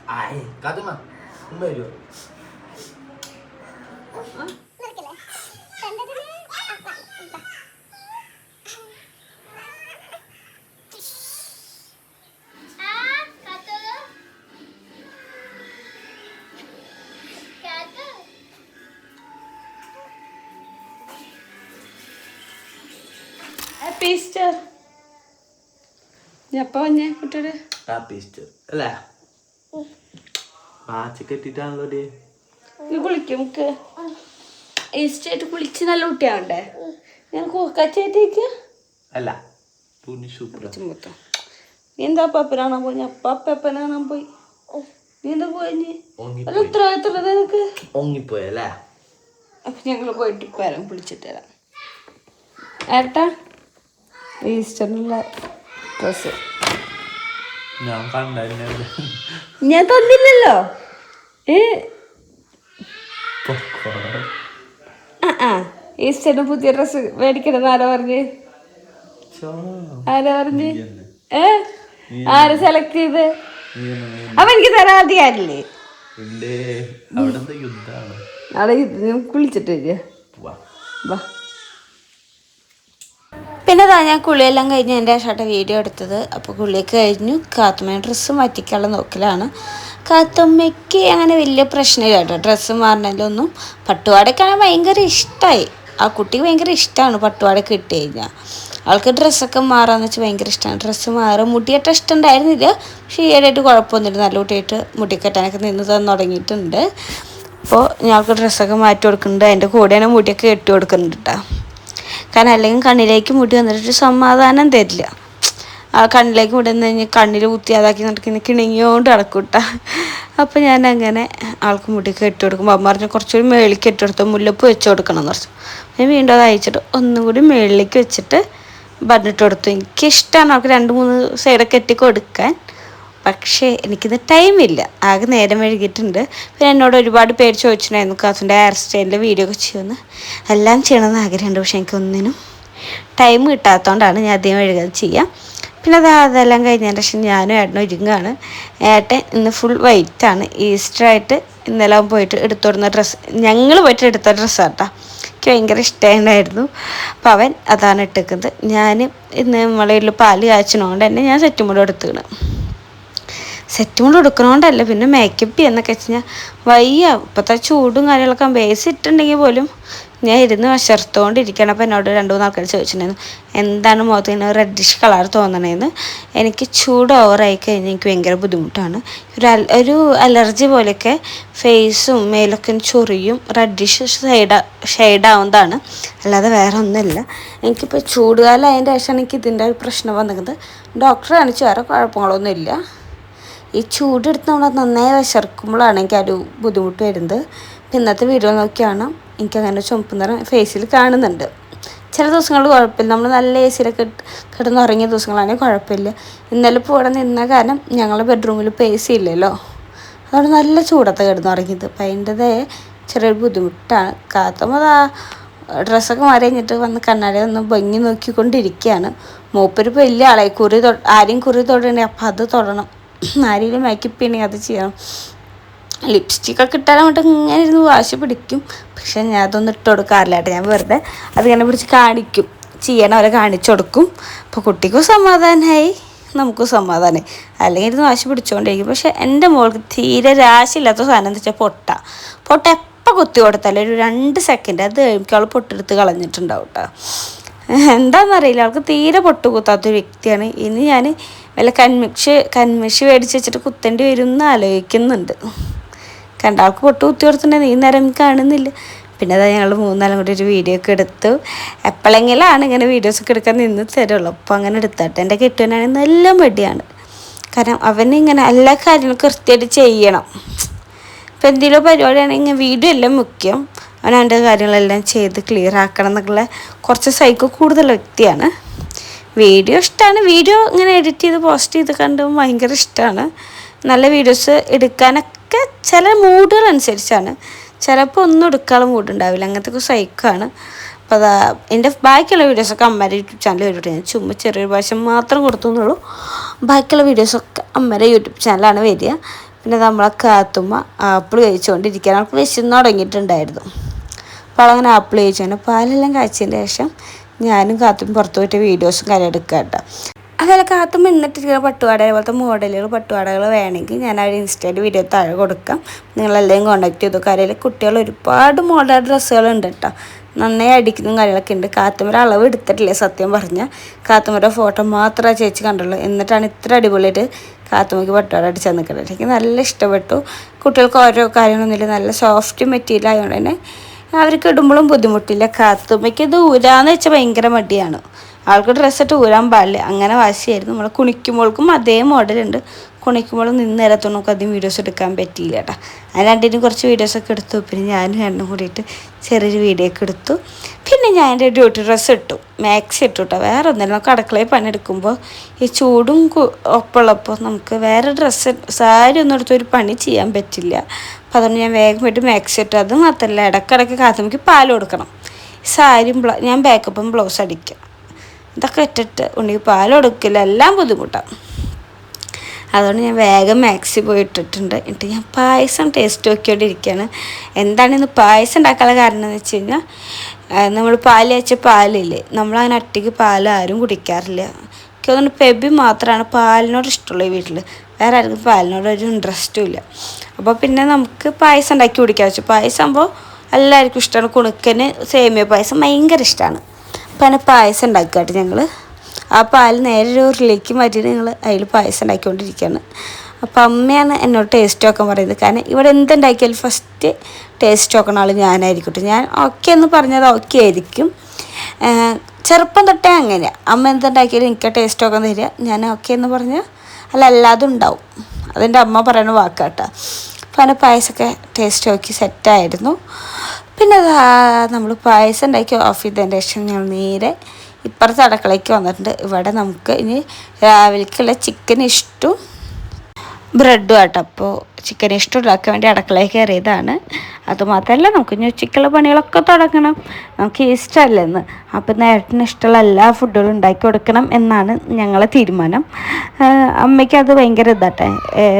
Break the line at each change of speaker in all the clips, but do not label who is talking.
Ay, kata mah. Umay jo.
Happy Easter. Ya apa nya kutere?
Happy Easter. Alah. കെട്ടിട്ടാണല്ലോ ഡേ
കുളിക്കും നമുക്ക് ഈസ്റ്ററായിട്ട് കുളിച്ച് നല്ല കുട്ടിയാവണ്ടേ ഞാൻ കച്ചേറ്റേക്ക്
അല്ല പുനി സൂപ്പർ
മൊത്തം നീ എന്താ അപ്പാപ്പനാണോ പോയി അപ്പാപ്പനാണോ പോയി നീ എന്താ പോയി അല്ല എത്ര നിനക്ക്
ഒങ്ങിപ്പോയല്ലേ
അപ്പൊ ഞങ്ങള് പോയിട്ട് വരാം കുളിച്ചിട്ട് തരാം ഏട്ടാ ഈസ്റ്ററിനുള്ള ഡ്രസ്സ്
ഞാൻ കണ്ടായിരുന്നു
ഞാൻ തന്നില്ലല്ലോ ഈസ്റ്ററിന് പുതിയ ഡ്രസ്സ് മേടിക്കണമെന്ന് ആരാ പറഞ്ഞ് ആര് സെലക്ട് ചെയ്ത് അപ്പൊ എനിക്ക് തരാതിയാരില്ലേ അവിടെ കുളിച്ചിട്ട് വാ പിന്നെ ഞാൻ കുളിയെല്ലാം കഴിഞ്ഞ് എൻ്റെ ഷർട്ട് വീഡിയോ എടുത്തത് അപ്പോൾ കുളിയൊക്കെ കഴിഞ്ഞു കാത്തുമ്മ ഡ്രസ്സ് മാറ്റിക്കാനുള്ള നോക്കലാണ് കാത്തുമ്മയ്ക്ക് അങ്ങനെ വലിയ പ്രശ്നമില്ല കേട്ടോ ഡ്രസ്സ് മാറണതിലൊന്നും പട്ടുപാടൊക്കെയാണെങ്കിൽ ഭയങ്കര ഇഷ്ടമായി ആ കുട്ടിക്ക് ഭയങ്കര ഇഷ്ടമാണ് പട്ടുപാടൊക്കെ ഇട്ട് കഴിഞ്ഞാൽ അവൾക്ക് ഡ്രസ്സൊക്കെ മാറാന്ന് വെച്ചാൽ ഭയങ്കര ഇഷ്ടമാണ് ഡ്രസ്സ് മാറും മുടിയേറ്റ ഇഷ്ടം ഉണ്ടായിരുന്നില്ല പക്ഷേ ഈയിടെയായിട്ട് കുഴപ്പമൊന്നുമില്ല നല്ല കുട്ടിയായിട്ട് മുടി കെട്ടാനൊക്കെ നിന്ന് തന്നു തുടങ്ങിയിട്ടുണ്ട് അപ്പോൾ ഞങ്ങൾക്ക് ഡ്രസ്സൊക്കെ മാറ്റി കൊടുക്കുന്നുണ്ട് അതിൻ്റെ കൂടെ തന്നെ മുടിയൊക്കെ കെട്ടി കൊടുക്കുന്നുണ്ട് കേട്ടോ കാരണം അല്ലെങ്കിൽ കണ്ണിലേക്ക് മുടി വന്നിട്ട് സമാധാനം തരില്ല ആ കണ്ണിലേക്ക് മുടി വന്നു കഴിഞ്ഞാൽ കണ്ണിൽ കുത്തി അതാക്കി നടക്കുന്ന കിണിങ്ങിയോണ്ട് നടക്കൂട്ട അപ്പോൾ ഞാൻ അങ്ങനെ ആൾക്ക് മുടി കെട്ടി കൊടുക്കുമ്പോൾ അമ്മ പറഞ്ഞു കുറച്ചുകൂടി മേളിലേക്ക് കെട്ടി കൊടുത്തു മുല്ലപ്പ് വെച്ച് കൊടുക്കണം എന്ന് പറഞ്ഞു ഞാൻ വീണ്ടും അത് അയച്ചിട്ട് ഒന്നും കൂടി മേളിലേക്ക് വെച്ചിട്ട് ബണ്ണിട്ട് കൊടുത്തു എനിക്കിഷ്ടമാണ് അവൾക്ക് 2-3 സൈഡൊക്കെ കെട്ടി കൊടുക്കാൻ പക്ഷേ എനിക്കിത് ടൈമില്ല ആകെ നേരം വൈകിട്ടുണ്ട് പിന്നെ എന്നോട് ഒരുപാട് പേര് ചോദിച്ചിട്ടുണ്ടായിരുന്നു കാസിൻ്റെ ഹെയർ സ്റ്റൈലിൻ്റെ വീഡിയോ ഒക്കെ ചെയ്യുമെന്ന് എല്ലാം ചെയ്യണമെന്ന് ആഗ്രഹമുണ്ട് പക്ഷേ എനിക്കൊന്നിനും ടൈം കിട്ടാത്തതുകൊണ്ടാണ് ഞാൻ അധികം വൈകാതെ ചെയ്യാം പിന്നെ അതെല്ലാം കഴിഞ്ഞതിന് ശേഷം ഞാനും ഏട്ടനും ഒരുങ്ങാണ് ഏട്ടൻ ഇന്ന് ഫുൾ വൈറ്റാണ് ഈസ്റ്ററായിട്ട് ഇന്നലെ പോയിട്ട് എടുത്തോടുന്ന ഡ്രസ്സ് ഞങ്ങൾ പോയിട്ട് എടുത്ത ഡ്രസ്സാട്ടോ എനിക്ക് ഭയങ്കര ഇഷ്ടമായിരുന്നു അപ്പോൾ അവൻ അതാണ് ഇട്ടേക്കുന്നത് ഞാൻ ഇന്ന് നമ്മളെ വീട്ടിൽ പാല് കാച്ചണോണ്ട് തന്നെ ഞാൻ സെറ്റും കൂടെ എടുത്തുകയാണ് സെറ്റും കൂടെ എടുക്കണോണ്ടല്ല പിന്നെ മേക്കപ്പ് ചെയ്യുന്നൊക്കെ വെച്ച് കഴിഞ്ഞാൽ വയ്യ ഇപ്പോഴത്തെ ചൂടും കാര്യങ്ങളൊക്കെ ബേസ് ഇട്ടുണ്ടെങ്കിൽ പോലും ഞാൻ ഇരുന്ന് വശർത്തുകൊണ്ടിരിക്കണം അപ്പോൾ എന്നോട് 2-3 ആൾക്കാർ ചോദിച്ചിട്ടുണ്ടായിരുന്നു എന്താണ് മുഖത്തിന് റെഡിഷ് കളർ തോന്നണേന്ന് എനിക്ക് ചൂട് ഓവറായി കഴിഞ്ഞാൽ എനിക്ക് ഭയങ്കര ബുദ്ധിമുട്ടാണ് ഒരു അലർജി പോലെയൊക്കെ ഫേസും മേലൊക്കെ ചൊറിയും റെഡിഷ് ഷെയ്ഡാവുന്നതാണ് അല്ലാതെ വേറെ ഒന്നുമില്ല എനിക്കിപ്പോൾ ചൂടുകാലം അതിൻ്റെ ശേഷമാണ് എനിക്ക് ഇതിൻ്റെ ഒരു പ്രശ്നം വന്നിരിക്കുന്നത് ഡോക്ടറെ കാണിച്ച് വേറെ കുഴപ്പങ്ങളൊന്നുമില്ല ഈ ചൂടെടുത്ത് നമ്മൾ നന്നായി വിശർക്കുമ്പോഴാണ് എനിക്കൊരു ബുദ്ധിമുട്ട് വരുന്നത് ഇന്നത്തെ വീഡിയോ നോക്കിയാണ് എനിക്കങ്ങനെ ചുമപ്പ് നിറം ഫേസിൽ കാണുന്നുണ്ട് ചില ദിവസങ്ങളിൽ കുഴപ്പമില്ല നമ്മൾ നല്ല എ സിയിലൊക്കെ കിടന്നുറങ്ങിയ ദിവസങ്ങളാണെങ്കിൽ കുഴപ്പമില്ല ഇന്നലെ ഇപ്പോൾ ഇവിടെ നിന്ന കാരണം ഞങ്ങളുടെ ബെഡ്റൂമിൽ ഇപ്പോൾ എ സി ഇല്ലല്ലോ അതുകൊണ്ട് നല്ല ചൂടത്ത് കിടന്നുറങ്ങിയത് അപ്പം അതിൻ്റെതായ ചെറിയൊരു ബുദ്ധിമുട്ടാണ് കാത്തുമ്പോൾ ഡ്രസ്സൊക്കെ മാറി കഴിഞ്ഞിട്ട് വന്ന് കണ്ണാടി ഒന്ന് ഭംഗി നോക്കിക്കൊണ്ടിരിക്കുകയാണ് മൂപ്പര് വലിയ ആളെ ആരെയും കുറി തൊടണേ അപ്പം അത് തൊടണം ആരെങ്കിലും മേക്കപ്പ് ചെയ്യണമെങ്കിൽ അത് ചെയ്യണം ലിപ്സ്റ്റിക്കൊക്കെ ഇട്ടാൽ അങ്ങോട്ട് ഇങ്ങനെ ഇരുന്ന് വാശി പിടിക്കും പക്ഷെ ഞാൻ അതൊന്നും ഇട്ട് കൊടുക്കാറില്ല കേട്ടോ ഞാൻ വെറുതെ അതിങ്ങനെ പിടിച്ച് കാണിക്കും ചെയ്യണവരെ കാണിച്ചു കൊടുക്കും അപ്പോൾ കുട്ടിക്കും സമാധാനമായി നമുക്കും സമാധാനമായി അല്ലെങ്കിൽ ഇരുന്ന് വാശി പിടിച്ചുകൊണ്ടിരിക്കും പക്ഷെ എൻ്റെ മോൾക്ക് തീരെ രാശിയില്ലാത്ത സാധനം എന്ന് വെച്ചാൽ പൊട്ട എപ്പോൾ കുത്തി കൊടുത്താലും ഒരു 2 സെക്കൻഡ് അത് കഴിയുമ്പോൾ അവൾ പൊട്ടെടുത്ത് കളഞ്ഞിട്ടുണ്ടാവും കേട്ടോ എന്താണെന്നറിയില്ല അവൾക്ക് തീരെ പൊട്ട് കുത്താത്തൊരു വ്യക്തിയാണ് ഇനി ഞാൻ വല്ല കൺമിഷി മേടിച്ച് വെച്ചിട്ട് കുത്തേണ്ടി വരും എന്ന് ആലോചിക്കുന്നുണ്ട് കണ്ട ആൾക്ക് പൊട്ട് കുത്തി കൊടുത്തിട്ടുണ്ടെങ്കിൽ ഈ നേരം കാണുന്നില്ല പിന്നെ അതാ ഞങ്ങൾ 3-4 കൂടി ഒരു വീഡിയോ ഒക്കെ എടുത്തു എപ്പോഴെങ്കിലാണ് ഇങ്ങനെ വീഡിയോസൊക്കെ എടുക്കാൻ നിന്ന് തരുള്ളൂ അപ്പോൾ അങ്ങനെ എടുത്താട്ടെ എൻ്റെ കെട്ടുവാനാണെങ്കിൽ നല്ല മടിയാണ് കാരണം അവനിങ്ങനെ എല്ലാ കാര്യങ്ങളും കൃത്യമായിട്ട് ചെയ്യണം ഇപ്പം എന്തെങ്കിലും പരിപാടിയാണെങ്കിൽ വീഡിയോ എല്ലാം മുഖ്യം അവൻ അവൻ്റെ കാര്യങ്ങളെല്ലാം ചെയ്ത് ക്ലിയർ ആക്കണം എന്നുള്ള കുറച്ച് സൈക്കോ കൂടുതലുള്ള വ്യക്തിയാണ് വീഡിയോ ഇഷ്ടമാണ് വീഡിയോ ഇങ്ങനെ എഡിറ്റ് ചെയ്ത് പോസ്റ്റ് ചെയ്ത് കണ്ടും ഭയങ്കര ഇഷ്ടമാണ് നല്ല വീഡിയോസ് എടുക്കാനൊക്കെ ചില മൂഡുകൾ അനുസരിച്ചാണ് ചിലപ്പോൾ ഒന്നും എടുക്കാനുള്ള മൂഡുണ്ടാവില്ല അങ്ങനത്തെ സൈക്കാണ് അപ്പോൾ അതാ എൻ്റെ ബാക്കിയുള്ള വീഡിയോസൊക്കെ അമ്മയുടെ യൂട്യൂബ് ചാനൽ വരും. ഞാൻ ചുമ്മാ ചെറിയൊരു പ്രാവശ്യം മാത്രം കൊടുത്തു എന്നുള്ളൂ. ബാക്കിയുള്ള വീഡിയോസൊക്കെ അമ്മയുടെ യൂട്യൂബ് ചാനലാണ് വരിക. പിന്നെ നമ്മളെ കാത്തുമ്മ ആപ്പിൾ കഴിച്ചുകൊണ്ടിരിക്കാൻ അവൾക്ക് വിശന്ന് തുടങ്ങിയിട്ടുണ്ടായിരുന്നു. അപ്പോൾ അവളങ്ങനെ ആപ്പിൾ കഴിച്ചു. പാലെല്ലാം കഴിച്ചതിന് ശേഷം ഞാനും കാത്തും പുറത്ത് പോയിട്ട് വീഡിയോസും കാര്യം എടുക്കുക കേട്ടോ. അതുപോലെ കാത്തും ഇന്നിട്ടിരിക്കുന്ന പട്ടുപാട പോലത്തെ മോഡലുകൾ പട്ടുപാടകൾ വേണമെങ്കിൽ ഞാൻ ആ ഇൻസ്റ്റയിൽ വീഡിയോ താഴെ കൊടുക്കാം. നിങ്ങളെല്ലാം കോൺടാക്ട് ചെയ്തു. കാര്യത്തിൽ കുട്ടികൾ ഒരുപാട് മോഡൽ ഡ്രസ്സുകളുണ്ട് കേട്ടോ. നന്നായി അടിക്കുന്നതും കാര്യങ്ങളൊക്കെ ഉണ്ട്. കാത്തുമര അളവ് എടുത്തിട്ടില്ലേ സത്യം പറഞ്ഞാൽ. കാത്തുമര ഫോട്ടോ മാത്രമേ ചേച്ചി കണ്ടുള്ളൂ. എന്നിട്ടാണ് ഇത്ര അടിപൊളിയായിട്ട് കാത്തുമ്മയ്ക്ക് പട്ടുപാട അടിച്ച് നിൽക്കുന്നത്. എനിക്ക് നല്ല ഇഷ്ടപ്പെട്ടു. കുട്ടികൾക്ക് ഓരോ കാര്യങ്ങളൊന്നുമില്ല, നല്ല സോഫ്റ്റ് മെറ്റീരിയൽ ആയതുകൊണ്ട് തന്നെ അവർക്ക് ഇടുമ്പോഴും ബുദ്ധിമുട്ടില്ല. കാത്തുമ്മയ്ക്ക് ഇത് ഊരാന്ന് വെച്ചാൽ ഭയങ്കര മടിയാണ്. ആൾക്ക് ഡ്രസ്സിട്ട് ഊരാൻ പാടില്ല, അങ്ങനെ വാശിയായിരുന്നു. നമ്മൾ കുണിക്കുമ്പോൾക്കും അതേ മോഡലുണ്ട്. കുണിക്കുമ്പോഴും നിന്നേരത്തോളം നമുക്ക് അധികം വീഡിയോസ് എടുക്കാൻ പറ്റിയില്ല കേട്ടോ. അതിന് രണ്ടിനും കുറച്ച് വീഡിയോസൊക്കെ എടുത്തു. പിന്നെ ഞാനും രണ്ടും കൂടിയിട്ട് ചെറിയൊരു വീഡിയോ ഒക്കെ എടുത്തു. പിന്നെ ഞാൻ എൻ്റെ ഡ്യൂട്ടി ഡ്രസ്സ് ഇട്ടു, മാക്സി ഇട്ടു കേട്ടോ. വേറെ ഒന്നുമില്ല, നമുക്ക് അടുക്കളയിൽ പണിയെടുക്കുമ്പോൾ ഈ ചൂടും ഒപ്പമുള്ളപ്പോൾ നമുക്ക് വേറെ ഡ്രസ്സ് സാരി ഒന്നും എടുത്തൊരു പണി ചെയ്യാൻ പറ്റില്ല. അപ്പോൾ അതുകൊണ്ട് ഞാൻ വേഗം പോയിട്ട് മാക്സി ഇട്ടു. അത് മാത്രമല്ല ഇടയ്ക്കിടയ്ക്ക് കാത്തുമ്മയ്ക്ക് പാൽ കൊടുക്കണം. സാരിയും ഞാൻ ബാക്കപ്പും ബ്ലൗസ് അടിക്കുക, ഇതൊക്കെ ഇട്ടിട്ട് ഉണ്ടെങ്കിൽ പാൽ കൊടുക്കില്ല, എല്ലാം ബുദ്ധിമുട്ടാണ്. അതുകൊണ്ട് ഞാൻ വേഗം മാക്സി പോയി ഇട്ടിട്ടുണ്ട്. എന്നിട്ട് ഞാൻ പായസം ടേസ്റ്റ് നോക്കിക്കൊണ്ടിരിക്കുകയാണ്. എന്താണ് ഇന്ന് പായസം ഉണ്ടാക്കാനുള്ള കാരണം എന്ന് വെച്ച് കഴിഞ്ഞാൽ നമ്മൾ പാൽ വെച്ച പാലില്ലേ, നമ്മളങ്ങനെ ഒറ്റയ്ക്ക് പാൽ ആരും കുടിക്കാറില്ല. എനിക്ക് തോന്നുന്നു പെബി മാത്രമാണ് പാലിനോട് ഇഷ്ടമുള്ള ഈ വീട്ടിൽ. വേറെ ആർക്കും പാലിനോട് ഒരു ഇൻട്രസ്റ്റും ഇല്ല. അപ്പോൾ പിന്നെ നമുക്ക് പായസം ഉണ്ടാക്കി കുടിക്കാൻ വെച്ചു. പായസം ആകുമ്പോൾ എല്ലാവർക്കും ഇഷ്ടമാണ്. കുണുക്കന് സേമിയ പായസം ഭയങ്കര ഇഷ്ടമാണ്. അപ്പോൾ അങ്ങനെ പായസം ഉണ്ടാക്കിയിട്ട് ഞങ്ങൾ ആ പാൽ നേരെ ഒരു ഉരുളിലേക്ക് മാറ്റിയിട്ട് ഞങ്ങൾ അതിൽ പായസം ഉണ്ടാക്കിക്കൊണ്ടിരിക്കുകയാണ്. അപ്പോൾ അമ്മയാണ് എന്നോട് ടേസ്റ്റ് നോക്കാൻ പറയുന്നത്. കാരണം ഇവിടെ എന്തുണ്ടാക്കിയാലും ഫസ്റ്റ് ടേസ്റ്റ് നോക്കണ ആൾ ഞാനായിരിക്കട്ടെ. ഞാൻ ഓക്കെ എന്ന് പറഞ്ഞത് ഓക്കെ ആയിരിക്കും. ചെറുപ്പം തൊട്ടേ അങ്ങനെയാണ്. അമ്മ എന്തുണ്ടാക്കിയാലും എനിക്ക് ടേസ്റ്റ് നോക്കാൻ തരിക, ഞാൻ ഓക്കെ എന്ന് പറഞ്ഞാൽ അല്ലാതും ഉണ്ടാവും. അതെൻ്റെ അമ്മ പറയുന്ന വാക്കാട്ടോ. അപ്പോൾ അങ്ങനെ പായസമൊക്കെ ടേസ്റ്റ് നോക്കി സെറ്റായിരുന്നു. പിന്നെ നമ്മൾ പായസം ഉണ്ടാക്കി ഓഫ് ചെയ്തതിൻ്റെ ശേഷം ഞങ്ങൾ നേരെ ഇപ്പുറത്തെ അടുക്കളയ്ക്ക് വന്നിട്ടുണ്ട്. ഇവിടെ നമുക്ക് ഇനി രാവിലേക്കുള്ള ചിക്കൻ ഇഷ്ടവും ബ്രെഡും ആട്ടോ. അപ്പോൾ ചിക്കൻ ഇഷ്ടം ഉണ്ടാക്കാൻ വേണ്ടി അടുക്കളയിൽ കയറിയതാണ്. അതുമാത്രമല്ല നമുക്ക് ഇനി ഉച്ചയ്ക്കുള്ള പണികളൊക്കെ തുടങ്ങണം. നമുക്ക് ഇഷ്ടമല്ലെന്ന്. അപ്പോൾ നേരത്തിന് ഇഷ്ടമുള്ള എല്ലാ ഫുഡുകളും ഉണ്ടാക്കി കൊടുക്കണം എന്നാണ് ഞങ്ങളെ തീരുമാനം. അമ്മയ്ക്ക് അത് ഭയങ്കര ഇതാട്ടെ.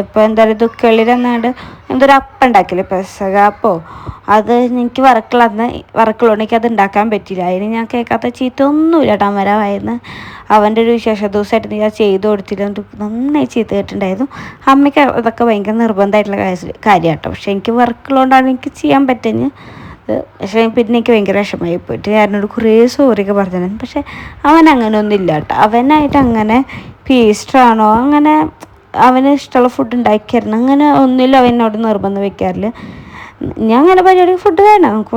ഇപ്പോൾ എന്താ പറയുക, ദുഃഖളിരെന്നാണ്ട് എന്തൊരു അപ്പം ഉണ്ടാക്കില്ലേ, പെസകാപ്പോ, അത് എനിക്ക് വറക്കുള്ളതുകൊണ്ട് എനിക്ക് അത് ഉണ്ടാക്കാൻ പറ്റില്ല. അതിന് ഞാൻ കേൾക്കാത്ത ചീത്ത ഒന്നുമില്ല കേട്ടോ. അമരമായിരുന്നു അവൻ്റെ ഒരു വിശേഷ ദിവസമായിട്ട് ഞാൻ ചെയ്ത് കൊടുത്തില്ല, നന്നായി ചീത്ത കേട്ടിട്ടുണ്ടായിരുന്നു. അമ്മയ്ക്ക് അതൊക്കെ ഭയങ്കര നിർബന്ധമായിട്ടുള്ള കാര്യം കേട്ടോ. പക്ഷേ എനിക്ക് വർക്കുള്ളതുകൊണ്ടാണ് എനിക്ക് ചെയ്യാൻ പറ്റുന്നത്. പക്ഷേ പിന്നെ എനിക്ക് ഭയങ്കര വിഷമമായി പോയിട്ട് ഞാനോട് കുറേ സോറിയൊക്കെ പറഞ്ഞിരുന്നു. പക്ഷേ അവൻ അങ്ങനെ ഒന്നും ഇല്ല കേട്ടോ. അവനായിട്ട് അങ്ങനെ പീസ്റ്ററാണോ അങ്ങനെ അവന് ഇഷ്ടമുള്ള ഫുഡ് ഉണ്ടാക്കിയായിരുന്നു, അങ്ങനെ ഒന്നുമില്ല അവനോട് നിർബന്ധം വയ്ക്കാറില്ല. ഞാൻ അങ്ങനെ പരിപാടി ഫുഡ് വേണം, നമുക്ക്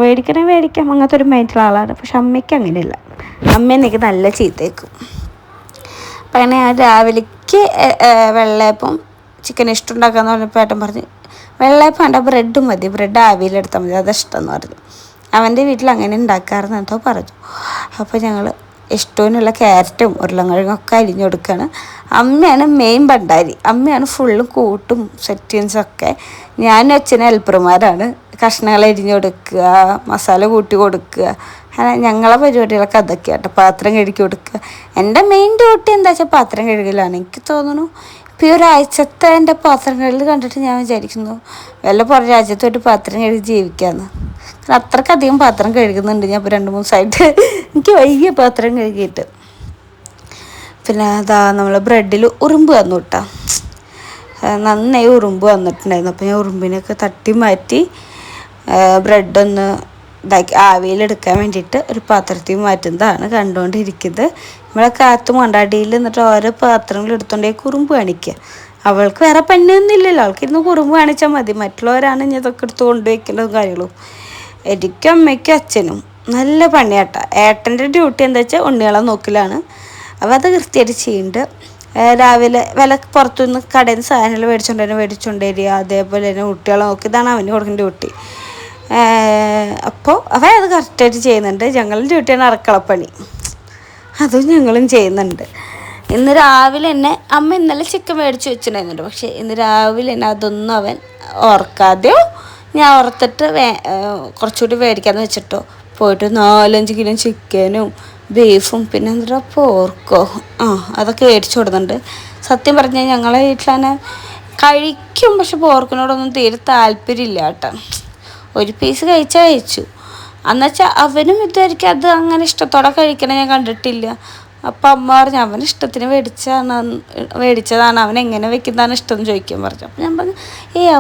മേടിക്കാം, അങ്ങനത്തെ ഒരു മൈൻഡുള്ള ആളാണ്. പക്ഷെ അമ്മയ്ക്ക് അങ്ങനെയല്ല. അമ്മ എനിക്ക് നല്ല ചീത്തയേക്കും. അപ്പം അങ്ങനെ ഞാൻ രാവിലേക്ക് വെള്ളയപ്പം ചിക്കൻ ഇഷ്ടം ഉണ്ടാക്കാമെന്ന് പറഞ്ഞപ്പോൾ ഏട്ടൻ പറഞ്ഞു വെള്ളയപ്പം വേണ്ട, ബ്രെഡ് മതി, ബ്രെഡ് ആവിയിലെടുത്താൽ മതി, അതിഷ്ടമെന്ന് പറഞ്ഞു. അവൻ്റെ വീട്ടിൽ അങ്ങനെ ഉണ്ടാക്കാറെന്ന് എന്തോ പറഞ്ഞു. അപ്പോൾ ഞങ്ങൾ ഇഷ്ടത്തിനുള്ള ക്യാരറ്റും ഉരുളക്കിഴങ്ങൊക്കെ അരിഞ്ഞു കൊടുക്കുകയാണ്. അമ്മയാണ് മെയിൻ ഭണ്ടാരി. അമ്മയാണ് ഫുള്ളും കൂട്ടും സെറ്റിങ്സൊക്കെ. ഞാനും അച്ഛനും ഹെൽപ്പർമാരാണ്. കഷ്ണങ്ങൾ അരിഞ്ഞു കൊടുക്കുക, മസാല കൂട്ടി കൊടുക്കുക, ഞങ്ങളെ പരിപാടികളൊക്കെ അതൊക്കെ കേട്ടോ. പാത്രം കഴുകി കൊടുക്കുക. എൻ്റെ മെയിൻ ഡ്യൂട്ടി എന്താ വെച്ചാൽ പാത്രം കഴുകലാണ്. എനിക്ക് തോന്നുന്നു ഇപ്പോൾ ഈ ഒരാഴ്ചത്തെ എൻ്റെ പാത്രം കഴുകൽ കണ്ടിട്ട് ഞാൻ വിചാരിക്കുന്നു വല്ല പുറം രാജ്യത്തോട്ട് പാത്രം കഴുകി ജീവിക്കാമെന്ന്. കാരണം അത്രയ്ക്കധികം പാത്രം കഴുകുന്നുണ്ട് ഞാൻ ഇപ്പോൾ 2-3 ദിവസമായിട്ട്. എനിക്ക് വൈകിയ പാത്രം കഴുകിയിട്ട്. പിന്നെ അതാ നമ്മൾ ബ്രെഡിൽ ഉറുമ്പ് വന്നു കേട്ടോ. നന്നായി ഉറുമ്പ് വന്നിട്ടുണ്ടായിരുന്നു. അപ്പോൾ ഞാൻ ഉറുമ്പിനൊക്കെ തട്ടി മാറ്റി ബ്രെഡൊന്ന് ഇതാക്കി ആവിയിലെടുക്കാൻ വേണ്ടിയിട്ട് ഒരു പാത്രത്തിൽ മാറ്റുന്നതാണ് കണ്ടുകൊണ്ടിരിക്കുന്നത്. നമ്മളെ കാത്തു മണ്ടാടിയിൽ എന്നിട്ട് ഓരോ പാത്രങ്ങൾ എടുത്തുകൊണ്ടേക്ക് കുറുമ്പ് കാണിക്കുക. അവൾക്ക് വേറെ പണിയൊന്നുമില്ലല്ലോ, അവൾക്കിരുന്ന് കുറുമ്പ് കാണിച്ചാൽ മതി. മറ്റുള്ളവരാണ് ഇനി ഇതൊക്കെ എടുത്ത് കൊണ്ടുവയ്ക്കലും കാര്യങ്ങളും. എനിക്കും അമ്മയ്ക്കും അച്ഛനും നല്ല പണിയാട്ടോ. ഏട്ടൻ്റെ ഡ്യൂട്ടി എന്താ വെച്ചാൽ ഉണ്ണികളെ നോക്കലാണ്. അപ്പോൾ അത് കൃത്യമായിട്ട് ചെയ്യുന്നുണ്ട്. രാവിലെ പുറത്തുനിന്ന് കടയിൽ നിന്ന് സാധനങ്ങൾ മേടിച്ചുകൊണ്ട് വരിക, അതേപോലെ തന്നെ കുട്ടികളെ നോക്കി, ഇതാണ് അവന് കൊടുക്കുന്ന ഡ്യൂട്ടി. അപ്പോൾ അവൻ അത് കറക്റ്റായിട്ട് ചെയ്യുന്നുണ്ട്. ഞങ്ങളുടെ ഡ്യൂട്ടിയാണ് അടുക്കളപ്പണി, അതും ഞങ്ങളും ചെയ്യുന്നുണ്ട്. ഇന്ന് രാവിലെ തന്നെ അമ്മ ഇന്നലെ ചിക്കൻ മേടിച്ച് വെച്ചിട്ടുണ്ടായിരുന്നുണ്ട്. പക്ഷേ ഇന്ന് രാവിലെ തന്നെ അതൊന്നും അവൻ ഓർക്കാതെയോ ഞാൻ ഓർത്തിട്ട് കുറച്ചുകൂടി മേടിക്കാമെന്ന് വെച്ചിട്ടോ പോയിട്ട് 4-5 കിലോ ചിക്കനും ബീഫും പിന്നെ എന്താ പോർക്കോ അതൊക്കെ മേടിച്ചു കൊടുക്കുന്നുണ്ട്. സത്യം പറഞ്ഞാൽ ഞങ്ങളെ വീട്ടിൽ കഴിക്കും, പക്ഷെ പോർക്കിനോടൊന്നും തീരെ താല്പര്യമില്ല കേട്ടോ. ഒരു പീസ് കഴിച്ചു. എന്നുവെച്ചാൽ അവനും ഇതുവരെയ്ക്കും അത് അങ്ങനെ ഇഷ്ടത്തോടെ കഴിക്കണം ഞാൻ കണ്ടിട്ടില്ല. അപ്പം അമ്മ പറഞ്ഞു അവന് ഇഷ്ടത്തിന് മേടിച്ചതാണ്, അവൻ എങ്ങനെ വെക്കുന്നതാണ് ഇഷ്ടം എന്ന് ചോദിക്കാൻ പറഞ്ഞു. അപ്പം ഞാൻ പറഞ്ഞു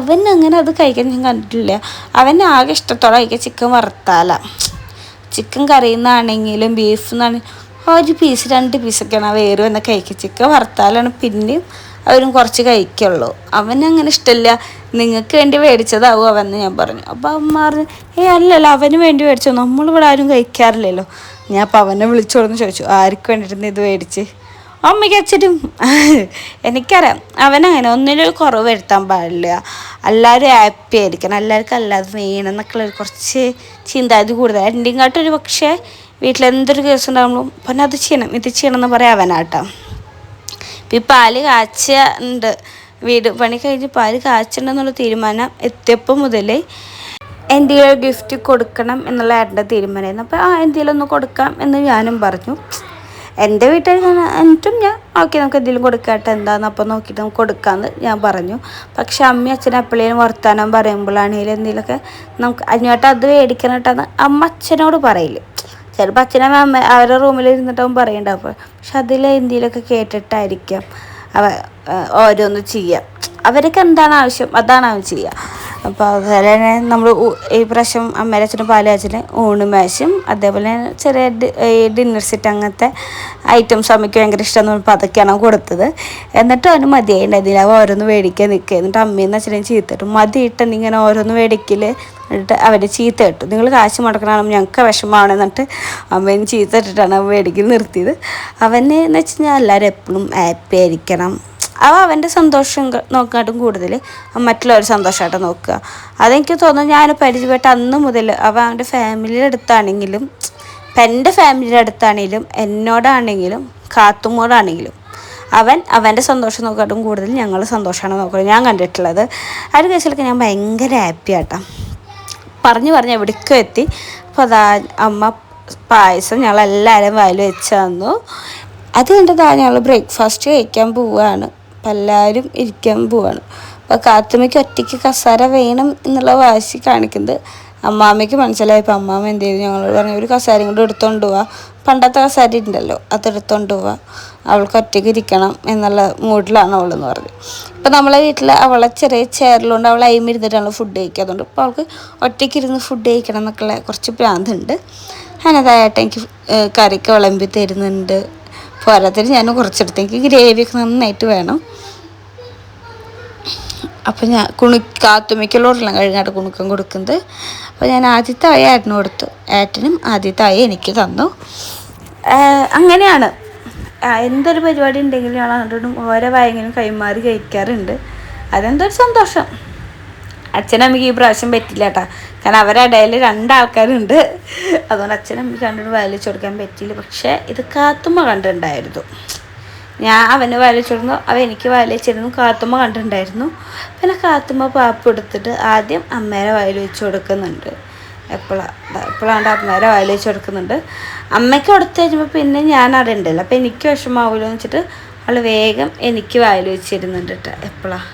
അവൻ അങ്ങനെ അത് കഴിക്കാൻ ഞാൻ കണ്ടിട്ടില്ല. അവൻ ആകെ ഇഷ്ടത്തോടെ കഴിക്കുക ചിക്കൻ വറുത്താല, ചിക്കൻ കറിയിൽ നിന്നാണെങ്കിലും ബീഫ് നിന്നാണെങ്കിലും 1 പീസ് 2 പീസൊക്കെയാണ് വേറെ വന്ന് കഴിക്കുക. ചിക്കൻ വറുത്താലാണ് പിന്നെയും അവരും കുറച്ച് കഴിക്കുള്ളൂ. അവനങ്ങനെ ഇഷ്ടമില്ല, നിങ്ങൾക്ക് വേണ്ടി മേടിച്ചതാവും അവന്ന് ഞാൻ പറഞ്ഞു. അപ്പോൾ അമ്മ പറഞ്ഞു അല്ലല്ലോ അവന് വേണ്ടി മേടിച്ചോ, നമ്മളിവിടെ ആരും കഴിക്കാറില്ലല്ലോ. ഞാൻ അപ്പം അവനെ വിളിച്ചോളെന്ന് ചോദിച്ചു, ആർക്ക് വേണ്ടിയിട്ടാണ് ഇത് മേടിച്ച്? അമ്മയ്ക്ക് അച്ഛനും. എനിക്കറിയാം അവനങ്ങനെ ഒന്നിനും കുറവ് വരുത്താൻ പാടില്ല, എല്ലാവരും ഹാപ്പി ആയിരിക്കണം, എല്ലാവർക്കും അല്ലാതെ വേണം എന്നൊക്കെയുള്ള കുറച്ച് ചിന്താഗതി കൂടുതൽ എൻ്റെയും കാട്ടൊരു. പക്ഷേ വീട്ടിലെന്തൊരു കേസ് ഉണ്ടാകുമ്പോഴും പിന്നെ അത് ചെയ്യണം ഇത് ചെയ്യണം എന്ന് പറയാം അവനാട്ടോ. ഇപ്പം ഈ പാല് കാച്ചുണ്ട്, വീട് പണി കഴിഞ്ഞ് പാല് കാച്ചുണ്ടെന്നുള്ള തീരുമാനം എത്തിയപ്പോൾ മുതൽ എന്തെങ്കിലും ഗിഫ്റ്റ് കൊടുക്കണം എന്നുള്ള ഏട്ടൻ്റെ തീരുമാനമായിരുന്നു. അപ്പോൾ എന്തെങ്കിലും ഒന്ന് കൊടുക്കാം എന്ന് ഞാനും പറഞ്ഞു. എൻ്റെ വീട്ടിൽ എന്നിട്ടും ഞാൻ ഓക്കെ നമുക്ക് എന്തെങ്കിലും കൊടുക്കാട്ടെ എന്താണെന്ന് അപ്പം നോക്കിയിട്ട് നമുക്ക് കൊടുക്കാമെന്ന് ഞാൻ പറഞ്ഞു. പക്ഷെ അമ്മയും അച്ഛനും എപ്പോഴേലും വർത്താനം പറയുമ്പോഴാണെങ്കിലും എന്തെങ്കിലുമൊക്കെ നമുക്ക് അതിനോട്ട് അത് മേടിക്കണം കേട്ടെന്ന് അമ്മ അച്ഛനോട് പറയില്ല. ചിലപ്പോൾ അച്ഛനും അമ്മ അവരുടെ റൂമിൽ ഇരുന്നിട്ടാവും പറയണ്ടാവും. പക്ഷെ അതിൽ എന്തെങ്കിലുമൊക്കെ കേട്ടിട്ടായിരിക്കാം ഓരോന്ന് ചെയ്യുക. അവർക്ക് എന്താണ് ആവശ്യം അതാണ് അവൻ ചെയ്യുക. അപ്പോൾ അതുപോലെ തന്നെ നമ്മൾ ഈ പ്രാവശ്യം അമ്മയുടെ അച്ഛനും പാലും അച്ഛന് ഊണ് മേശയും അതേപോലെ ചെറിയ ഡിന്നർ സെറ്റ് അങ്ങനത്തെ ഐറ്റംസ് അമ്മയ്ക്ക് ഭയങ്കര ഇഷ്ടമെന്ന് പറഞ്ഞപ്പോൾ അതൊക്കെയാണ് കൊടുത്തത്. എന്നിട്ട് അവന് മതിയായിട്ടുണ്ടായിരുന്നില്ല, അവ ഓരോന്ന് മേടിക്കാൻ നിൽക്കുക. എന്നിട്ട് അമ്മയെന്ന് അച്ഛനെയും ചീത്തട്ടു, മതിയിട്ട് ഇങ്ങനെ ഓരോന്ന് മേടിക്കൽ. എന്നിട്ട് അവരെ ചീത്ത ഇട്ടു, നിങ്ങൾ കാശ് മുടക്കണമെന്ന് ഞങ്ങൾക്ക് വിഷമമാണ്. എന്നിട്ട് അമ്മേനെ ചീത്ത ഇട്ടിട്ടാണ് അവൻ മേടിക്കൽ നിർത്തിയത്. അവന് എന്ന് വെച്ച് കഴിഞ്ഞാൽ എല്ലാവരും എപ്പോഴും ഹാപ്പി ആയിരിക്കണം, അവൻ്റെ സന്തോഷം നോക്കാട്ടും കൂടുതൽ മറ്റുള്ളവർ സന്തോഷമായിട്ട് നോക്കുക. അതെനിക്ക് തോന്നുന്നു ഞാൻ പരിചയപ്പെട്ട അന്ന് മുതൽ അവൻ്റെ ഫാമിലിയുടെ അടുത്താണെങ്കിലും ഇപ്പം എൻ്റെ ഫാമിലിയുടെ അടുത്താണെങ്കിലും എന്നോടാണെങ്കിലും കാത്തുമോടാണെങ്കിലും അവൻ്റെ സന്തോഷം നോക്കാട്ടും കൂടുതൽ ഞങ്ങൾ സന്തോഷമാണ് നോക്കുന്നത് ഞാൻ കണ്ടിട്ടുള്ളത്. ആ ഒരു കേസിലൊക്കെ ഞാൻ ഭയങ്കര ഹാപ്പി ആട്ടോ. പറഞ്ഞ് എവിടേക്കും എത്തി. അപ്പോൾ അതാ അമ്മ പായസം ഞങ്ങളെല്ലാവരും വായിൽ വെച്ച് തന്നു. അത് കണ്ടതാ ഞങ്ങൾ ബ്രേക്ക്ഫാസ്റ്റ് കഴിക്കാൻ പോവുകയാണ്. അപ്പം എല്ലാവരും ഇരിക്കാൻ പോവുകയാണ്. അപ്പോൾ കാത്തുമ്മയ്ക്ക് ഒറ്റയ്ക്ക് കസാര വേണം എന്നുള്ള വാശി കാണിക്കുന്നത് അമ്മാമ്മയ്ക്ക് മനസ്സിലായപ്പോൾ അമ്മാമ്മ എന്ത് ചെയ്തു, ഞങ്ങളോട് പറഞ്ഞു ഒരു കസാരയും കൂടെ എടുത്തുകൊണ്ട് പോവാ, പണ്ടത്തെ കസാര ഉണ്ടല്ലോ അതെടുത്തുകൊണ്ട് പോവാ, അവൾക്ക് ഒറ്റയ്ക്ക് ഇരിക്കണം എന്നുള്ള മൂഡിലാണ് അവളെന്ന് പറഞ്ഞു. ഇപ്പം നമ്മളെ വീട്ടിൽ അവളെ ചെറിയ ചെയറിലുണ്ട്, അവൾ അയിമിരുന്നിട്ടാണ് ഫുഡ് കഴിക്കുക. അതുകൊണ്ട് ഇപ്പോൾ അവൾക്ക് ഒറ്റയ്ക്ക് ഇരുന്ന് ഫുഡ് കഴിക്കണം എന്നൊക്കെയുള്ള കുറച്ച് പ്രാന്തുണ്ട്. അതിനതായിട്ട് എനിക്ക് കറിക്ക് വിളമ്പി തരുന്നുണ്ട്. പോരാത്തിന് ഞാൻ കുറച്ചെടുത്ത് എനിക്ക് ഗ്രേവിയൊക്കെ നന്നായിട്ട് വേണം. അപ്പം ഞാൻ കാത്തുമ്മയ്ക്കുള്ളതെല്ലാം കഴിഞ്ഞാട്ട് കുണുക്കം കൊടുക്കുന്നത്. അപ്പോൾ ഞാൻ ആദ്യത്തെ ആയ ഏട്ടന് കൊടുത്തു, ഏട്ടനും ആദ്യത്തെ ആയ എനിക്ക് തന്നു. അങ്ങനെയാണ് എന്തൊരു പരിപാടി ഉണ്ടെങ്കിലും ഞങ്ങൾ അങ്ങോട്ടും ഓരോ വായെങ്കിലും കൈമാറി കഴിക്കാറുണ്ട്. അതെന്തൊരു സന്തോഷം. അച്ഛനമ്മയ്ക്ക് ഈ പ്രാവശ്യം പറ്റില്ല കേട്ടോ, കാരണം അവരുടെ ഇടയിൽ 2 ആൾക്കാരുണ്ട്. അതുകൊണ്ട് അച്ഛനമ്മയ്ക്ക് കണ്ടിട്ട് വായിലിച്ച് കൊടുക്കാൻ പറ്റിയില്ല. പക്ഷേ ഇത് കാത്തുമ്മ കണ്ടിട്ടുണ്ടായിരുന്നു. ഞാൻ അവന് വായിലിച്ചിരുന്നു, അവൻ എനിക്ക് വായിലിച്ചിരുന്നു. കാത്തുമ്മ കണ്ടിട്ടുണ്ടായിരുന്നു. പിന്നെ കാത്തുമ്മ പാപ്പ് എടുത്തിട്ട് ആദ്യം അമ്മേരെ വായിൽ വെച്ച് കൊടുക്കുന്നുണ്ട്. എപ്പോഴാണ്ട് അമ്മേരെ വായിൽ വെച്ച് കൊടുക്കുന്നുണ്ട്. അമ്മയ്ക്ക് കൊടുത്തു കഴിഞ്ഞപ്പോൾ പിന്നെ ഞാൻ അവിടെ ഉണ്ടല്ലോ, അപ്പോൾ എനിക്ക് വിഷമാവുമല്ലോ എന്ന് വെച്ചിട്ട് അവൾ വേഗം എനിക്ക് വായിൽ വെച്ചിരുന്നുണ്ട് കേട്ടോ. എപ്പോഴാണ്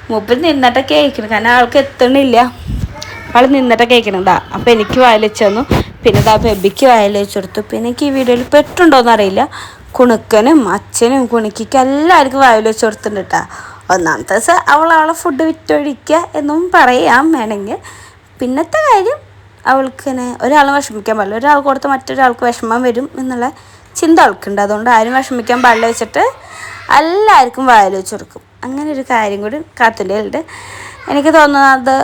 മൂപ്പര് നിന്നിട്ടൊക്കെ കഴിക്കണം, കാരണം ആൾക്ക് എത്തണില്ല, അവൾ നിന്നിട്ടൊക്കെ കഴിക്കണതാ. അപ്പോൾ എനിക്ക് വായിൽ വെച്ച് തന്നു. പിന്നെ ഇതാ ബെബിക്ക് വായിൽ വെച്ച് കൊടുത്തു. പിന്നെ എനിക്ക് ഈ വീഡിയോയിൽ പെട്ടുണ്ടോയെന്ന് അറിയില്ല, കുണുക്കനും അച്ഛനും കുണിക്കും എല്ലാവർക്കും വായിൽ വെച്ച് കൊടുത്തിട്ടുണ്ട് കേട്ടോ. ഒന്നാമത്തെ ദിവസം അവളെ ഫുഡ് വിറ്റൊഴിക്കുക എന്നും പറയാം വേണമെങ്കിൽ. പിന്നത്തെ കാര്യം അവൾക്ക് തന്നെ ഒരാൾ വിഷമിക്കാൻ പാടില്ല, ഒരാൾ കൊടുത്ത് മറ്റൊരാൾക്ക് വിഷമം വരും എന്നുള്ള ചിന്ത അവൾക്കുണ്ട്. അതുകൊണ്ട് ആരും വിഷമിക്കാൻ പാടില്ല വെച്ചിട്ട് എല്ലാവർക്കും വായിൽ വെച്ച് കൊടുക്കും. അങ്ങനെ ഒരു കാര്യം കൂടി കാത്തുൻ്റെ ഉണ്ട്. എനിക്ക് തോന്നുന്നത്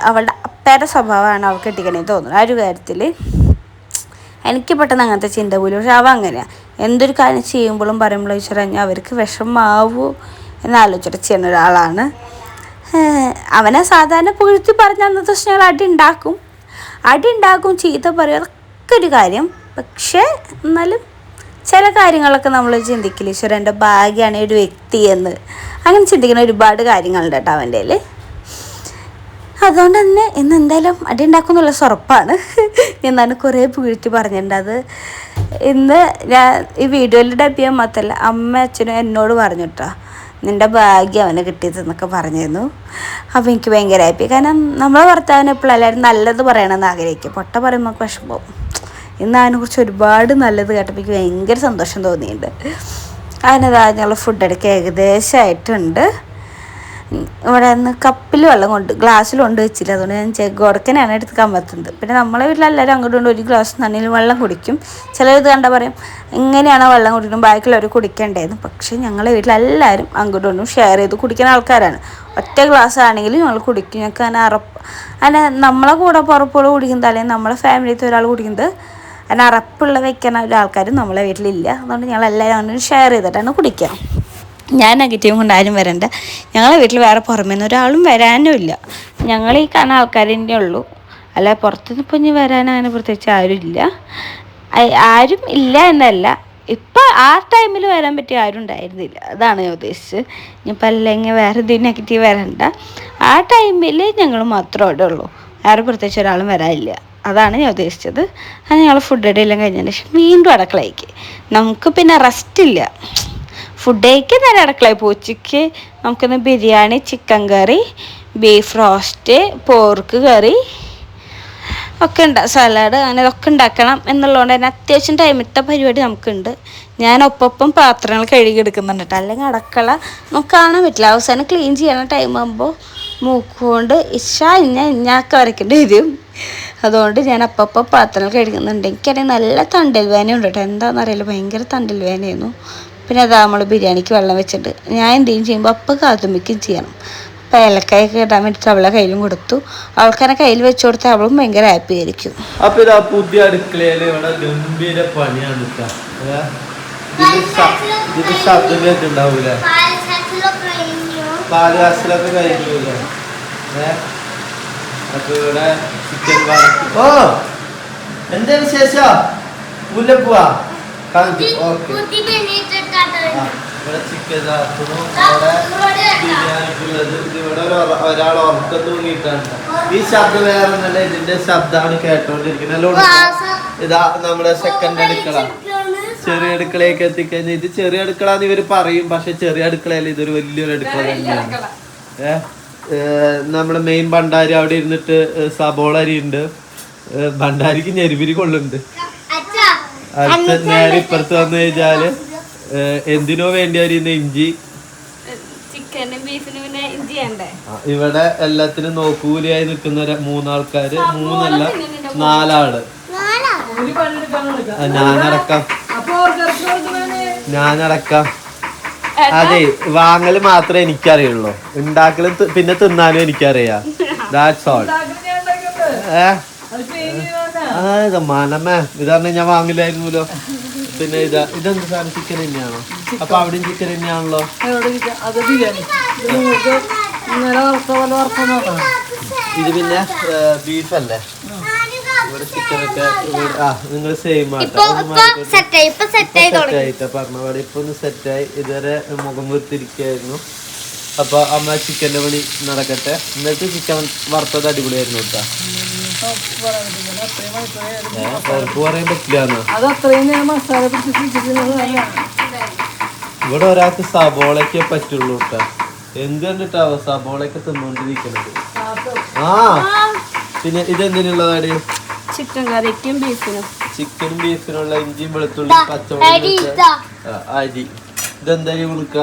അവളുടെ അപ്പയുടെ സ്വഭാവമാണ് അവൾക്ക് കിട്ടിക്കണേന്ന് തോന്നുന്നു. ആ ഒരു കാര്യത്തിൽ എനിക്ക് പെട്ടെന്ന് അങ്ങനത്തെ ചിന്ത പോലും. പക്ഷെ അവ അങ്ങനെയാണ്, എന്തൊരു കാര്യം ചെയ്യുമ്പോഴും പറയുമ്പോഴും വെച്ചാൽ കഴിഞ്ഞാൽ അവർക്ക് വിഷമാവൂ എന്നാലോചിച്ചിട്ട് ചെയ്യുന്ന ഒരാളാണ്. അവനെ സാധാരണ പുകഴ്ത്തി പറഞ്ഞ അന്നത്തെ ദിവസം ഞങ്ങൾ അടി ഉണ്ടാക്കും ചീത്ത പറയും, അതൊക്കെ ഒരു കാര്യം. പക്ഷേ എന്നാലും ചില കാര്യങ്ങളൊക്കെ നമ്മൾ ചിന്തിക്കില്ല, ഈശ്വരൻ്റെ ഭാഗ്യമാണ് ഒരു വ്യക്തി എന്ന് അങ്ങനെ ചിന്തിക്കുന്ന ഒരുപാട് കാര്യങ്ങളുണ്ട് കേട്ടോ അവൻ്റെ കയ്യിൽ. അതുകൊണ്ട് തന്നെ ഇന്ന് എന്തായാലും അടി ഉണ്ടാക്കുന്നുള്ള ഉറപ്പാണ്. എന്നാണ് കുറേ വീഴ്ത്തി പറഞ്ഞിട്ടുണ്ട്. അത് ഇന്ന് ഞാൻ ഈ വീഡിയോയിൽ ഡബ് ചെയ്യാൻ മാത്രമല്ല അമ്മ അച്ഛനും എന്നോട് പറഞ്ഞു കേട്ടോ, നിൻ്റെ ഭാഗ്യം അവനെ കിട്ടിയതെന്നൊക്കെ പറഞ്ഞിരുന്നു. അപ്പോൾ എനിക്ക് ഭയങ്കര ഹാപ്പി. കാരണം നമ്മളെ ഭർത്താവിനെ എപ്പോഴും എല്ലാവരും നല്ലത് പറയണമെന്ന് ആഗ്രഹിക്കും. പൊട്ട പറയുമ്പോൾ വിഷമം. ഇന്ന് അതിനെക്കുറിച്ച് ഒരുപാട് നല്ലത് കേട്ടപ്പോൾ എനിക്ക് ഭയങ്കര സന്തോഷം തോന്നിയിട്ടുണ്ട്. അതിനതാ ഞങ്ങൾ ഫുഡ് എടുക്കുക ഏകദേശമായിട്ടുണ്ട്. ഇവിടെ നിന്ന് കപ്പിൽ വെള്ളം ഗ്ലാസ്സിൽ കൊണ്ട് വെച്ചില്ല. അതുകൊണ്ട് ഞാൻ ചെഗോടക്കനാണ് എടുത്ത് കമ്പത്തുന്നത്. പിന്നെ നമ്മളെ വീട്ടിലെല്ലാവരും അങ്ങോട്ട് കൊണ്ട് ഒരു ഗ്ലാസ് നന്നിൽ വെള്ളം കുടിക്കും. ചിലത് കണ്ടാൽ പറയും ഇങ്ങനെയാണോ വെള്ളം കുടിക്കണം, ബാക്കിയുള്ളവർ കുടിക്കേണ്ടതെന്ന്. പക്ഷേ ഞങ്ങളെ വീട്ടിലെല്ലാവരും അങ്ങോട്ടും കൊണ്ടും ഷെയർ ചെയ്ത് കുടിക്കുന്ന ആൾക്കാരാണ്. ഒറ്റ ഗ്ലാസ് ആണെങ്കിലും ഞങ്ങൾ കുടിക്കും. ഞങ്ങൾക്ക് അങ്ങനെ നമ്മളെ കൂടെ പുറപ്പോട് കുടിക്കുന്നത്, അല്ലെങ്കിൽ നമ്മളെ ഫാമിലിയിലത്തെ ഒരാൾ കുടിക്കുന്നത് അതിന് അറപ്പുള്ള വെക്കുന്ന ഒരാൾക്കാരും നമ്മളെ വീട്ടിലില്ല. അതുകൊണ്ട് ഞങ്ങളെല്ലാവരും അങ്ങനെ ഷെയർ ചെയ്തിട്ടാണ് കുടിക്കുക. ഞാൻ നെഗറ്റീവ് കൊണ്ട് ആരും വരണ്ട. ഞങ്ങളെ വീട്ടിൽ വേറെ പുറമേ നിന്ന് ഒരാളും വരാനും ഇല്ല. ഞങ്ങൾ ഈ കാണുന്ന ആൾക്കാർ തന്നെ ഉള്ളൂ. അല്ല പുറത്തുനിന്ന് ഇപ്പം ഇനി വരാൻ അങ്ങനെ പ്രത്യേകിച്ച് ആരും ഇല്ല. ആരും ഇല്ല എന്നല്ല, ഇപ്പം ആ ടൈമിൽ വരാൻ പറ്റിയ ആരും ഉണ്ടായിരുന്നില്ല. അതാണ് ഞാൻ ഉദ്ദേശിച്ചത്. ഇനിയിപ്പോൾ അല്ലെങ്കിൽ വേറെ എന്തെങ്കിലും നെഗറ്റീവ് വരണ്ട. ആ ടൈമിൽ ഞങ്ങൾ മാത്രമേ ഇവിടെ ഉള്ളൂ. വേറെ പ്രത്യേകിച്ച് ഒരാളും വരാനില്ല. അതാണ് ഞാൻ ഉദ്ദേശിച്ചത്. അത് ഞങ്ങൾ ഫുഡ് എല്ലാം കഴിഞ്ഞതിന് ശേഷം വീണ്ടും അടുക്കളയ്ക്ക്. നമുക്ക് പിന്നെ റെസ്റ്റില്ല. ഫുഡ് കഴിക്കാൻ നേരെ അടുക്കളയിൽ പോകും. ഉച്ചയ്ക്ക് നമുക്കിന്ന് ബിരിയാണി, ചിക്കൻ കറി, ബീഫ് റോസ്റ്റ്, പോർക്ക് കറി ഒക്കെ സലാഡ് അങ്ങനെ ഇതൊക്കെ ഉണ്ടാക്കണം എന്നുള്ളതുകൊണ്ട് തന്നെ അത്യാവശ്യം ടൈമിലത്തെ പരിപാടി നമുക്കുണ്ട്. ഞാൻ ഒപ്പം പാത്രങ്ങൾ കഴുകിയെടുക്കുന്നുണ്ട് കേട്ടോ. അല്ലെങ്കിൽ അടുക്കള നമുക്ക് കാണാൻ പറ്റില്ല. അവസാനം ക്ലീൻ ചെയ്യണ ടൈം ആകുമ്പോൾ മൂക്കുകൊണ്ട് ഇഞ്ഞാക്ക വരയ്ക്കേണ്ടി വരും. അതുകൊണ്ട് ഞാൻ അപ്പം പാത്രങ്ങൾ കഴുകുന്നുണ്ട്. എനിക്കാണെങ്കിൽ നല്ല തണ്ടൽ വേനയുണ്ട് കേട്ടോ. എന്താണെന്നറിയില്ല, ഭയങ്കര തണ്ടൽ വേനയായിരുന്നു. പിന്നെ അതാ നമ്മൾ ബിരിയാണിക്ക് വെള്ളം വെച്ചിട്ട് ഞാൻ എന്തെങ്കിലും ചെയ്യുമ്പോൾ അപ്പം കാത്തുമ്പിക്കും ചെയ്യണം. അപ്പം ഏലക്കായൊക്കെ ഇടാൻ വേണ്ടിയിട്ട് അവളെ കയ്യിലും കൊടുത്തു. അവൾക്കനെ കയ്യിൽ വെച്ച് കൊടുത്താൽ അവളും ഭയങ്കര ഹാപ്പി ആയിരിക്കും.
അപ്പൊ ഇതാ പുതിയ അടുക്കളയിൽ ഇവിടെ ഗംഭീര പണിയാണ്. ഇത് ശബ്ദം കേട്ടുണ്ടാവൂല, പാലുകാശലൊക്കെ കഴിഞ്ഞൂലേ. അപ്പൊ ഇവിടെ ചിക്കൻ വറക്കും. ഓ എന്താ വിശേഷം? മുല്ലപ്പൂവാ ഇവിടെ ചിക്കൻ ഇതാക്കുന്നു. ഇവിടെ ബിരിയാണിക്കുള്ളത്. ഇവിടെ ഒരാൾ ഉറക്കം തൂങ്ങിയിട്ടാണ്. ഈ ശബ്ദം വേറെ ഒന്നല്ല, ഇതിന്റെ ശബ്ദമാണ് കേട്ടോണ്ടിരിക്കുന്നത്. ഇതാ നമ്മുടെ സെക്കൻഡ് അടുക്കള. ചെറിയ അടുക്കളയൊക്കെ എത്തിക്കഴിഞ്ഞാൽ ഇത് ചെറിയ അടുക്കള എന്ന് ഇവര് പറയും, പക്ഷെ ചെറിയ അടുക്കളയല്ല, ഇതൊരു വലിയൊരു അടുക്കള തന്നെയാണ്. നമ്മുടെ മെയിൻ ഭണ്ടാരി അവിടെ ഇരുന്നിട്ട് സബോള അരിയുണ്ട്. ഭണ്ടാരിക്ക് ഞെരുപിരി കൊള്ളുന്നുണ്ട്. അടുത്ത നേരെ ഇപ്പുറത്ത് വന്നു കഴിഞ്ഞാല് എന്തിനോ വേണ്ടി അരിയുന്ന ഇഞ്ചി. ഇവിടെ എല്ലാത്തിനും നോക്കൂലിയായി നിൽക്കുന്ന മൂന്നാൾക്കാര്, മൂന്നല്ല 4 ആള്. ഞാനടക്കാം. അതെ, വാങ്ങല് മാത്രമേ എനിക്കറിയുള്ളൂ, ഉണ്ടാക്കലും പിന്നെ തിന്നാനും എനിക്കറിയാം. That's all. മനമേ ഇതാണ് ഞാൻ വാങ്ങില്ലായിരുന്നല്ലോ. പിന്നെ ഇതെന്ത് സാധനം? ചിക്കൻ തന്നെയാണോ? അപ്പൊ അവിടെയും ചിക്കൻ തന്നെയാണല്ലോ. ഇത് പിന്നെ ബീഫല്ലേ? ഇവിടെ ചിക്കനൊക്കെ നിങ്ങൾ സെയിം ആയിട്ടാ പറഞ്ഞ ഇപ്പൊ ഒന്ന് സെറ്റായി. ഇതുവരെ മുഖം വീർത്തിരിക്കായിരുന്നു. അപ്പൊ അമ്മ ചിക്കന്റെ പണി നടക്കട്ടെ. എന്നിട്ട് ചിക്കൻ വറുത്തത് അടിപൊളിയായിരുന്നു കേട്ടാ. പറയാൻ പറ്റില്ല. ഇവിടെ ഒരാൾക്ക് സബോളയ്ക്കേ പറ്റുള്ളൂ കേട്ടാ. എന്ത് കണ്ടിട്ടാവോ സബോളയൊക്കെ തിന്നോണ്ടിരിക്കണത്. പിന്നെ ഇതെന്തിനുള്ളതാണ്?
ചിക്കൻ കറിക്കും ബീഫിനും.
ചിക്കനും ബീഫിനുള്ള ഇഞ്ചിയും വെളുത്തുള്ളി പച്ചമുളക് അരി. ഇതെന്താ വിളിക്ക?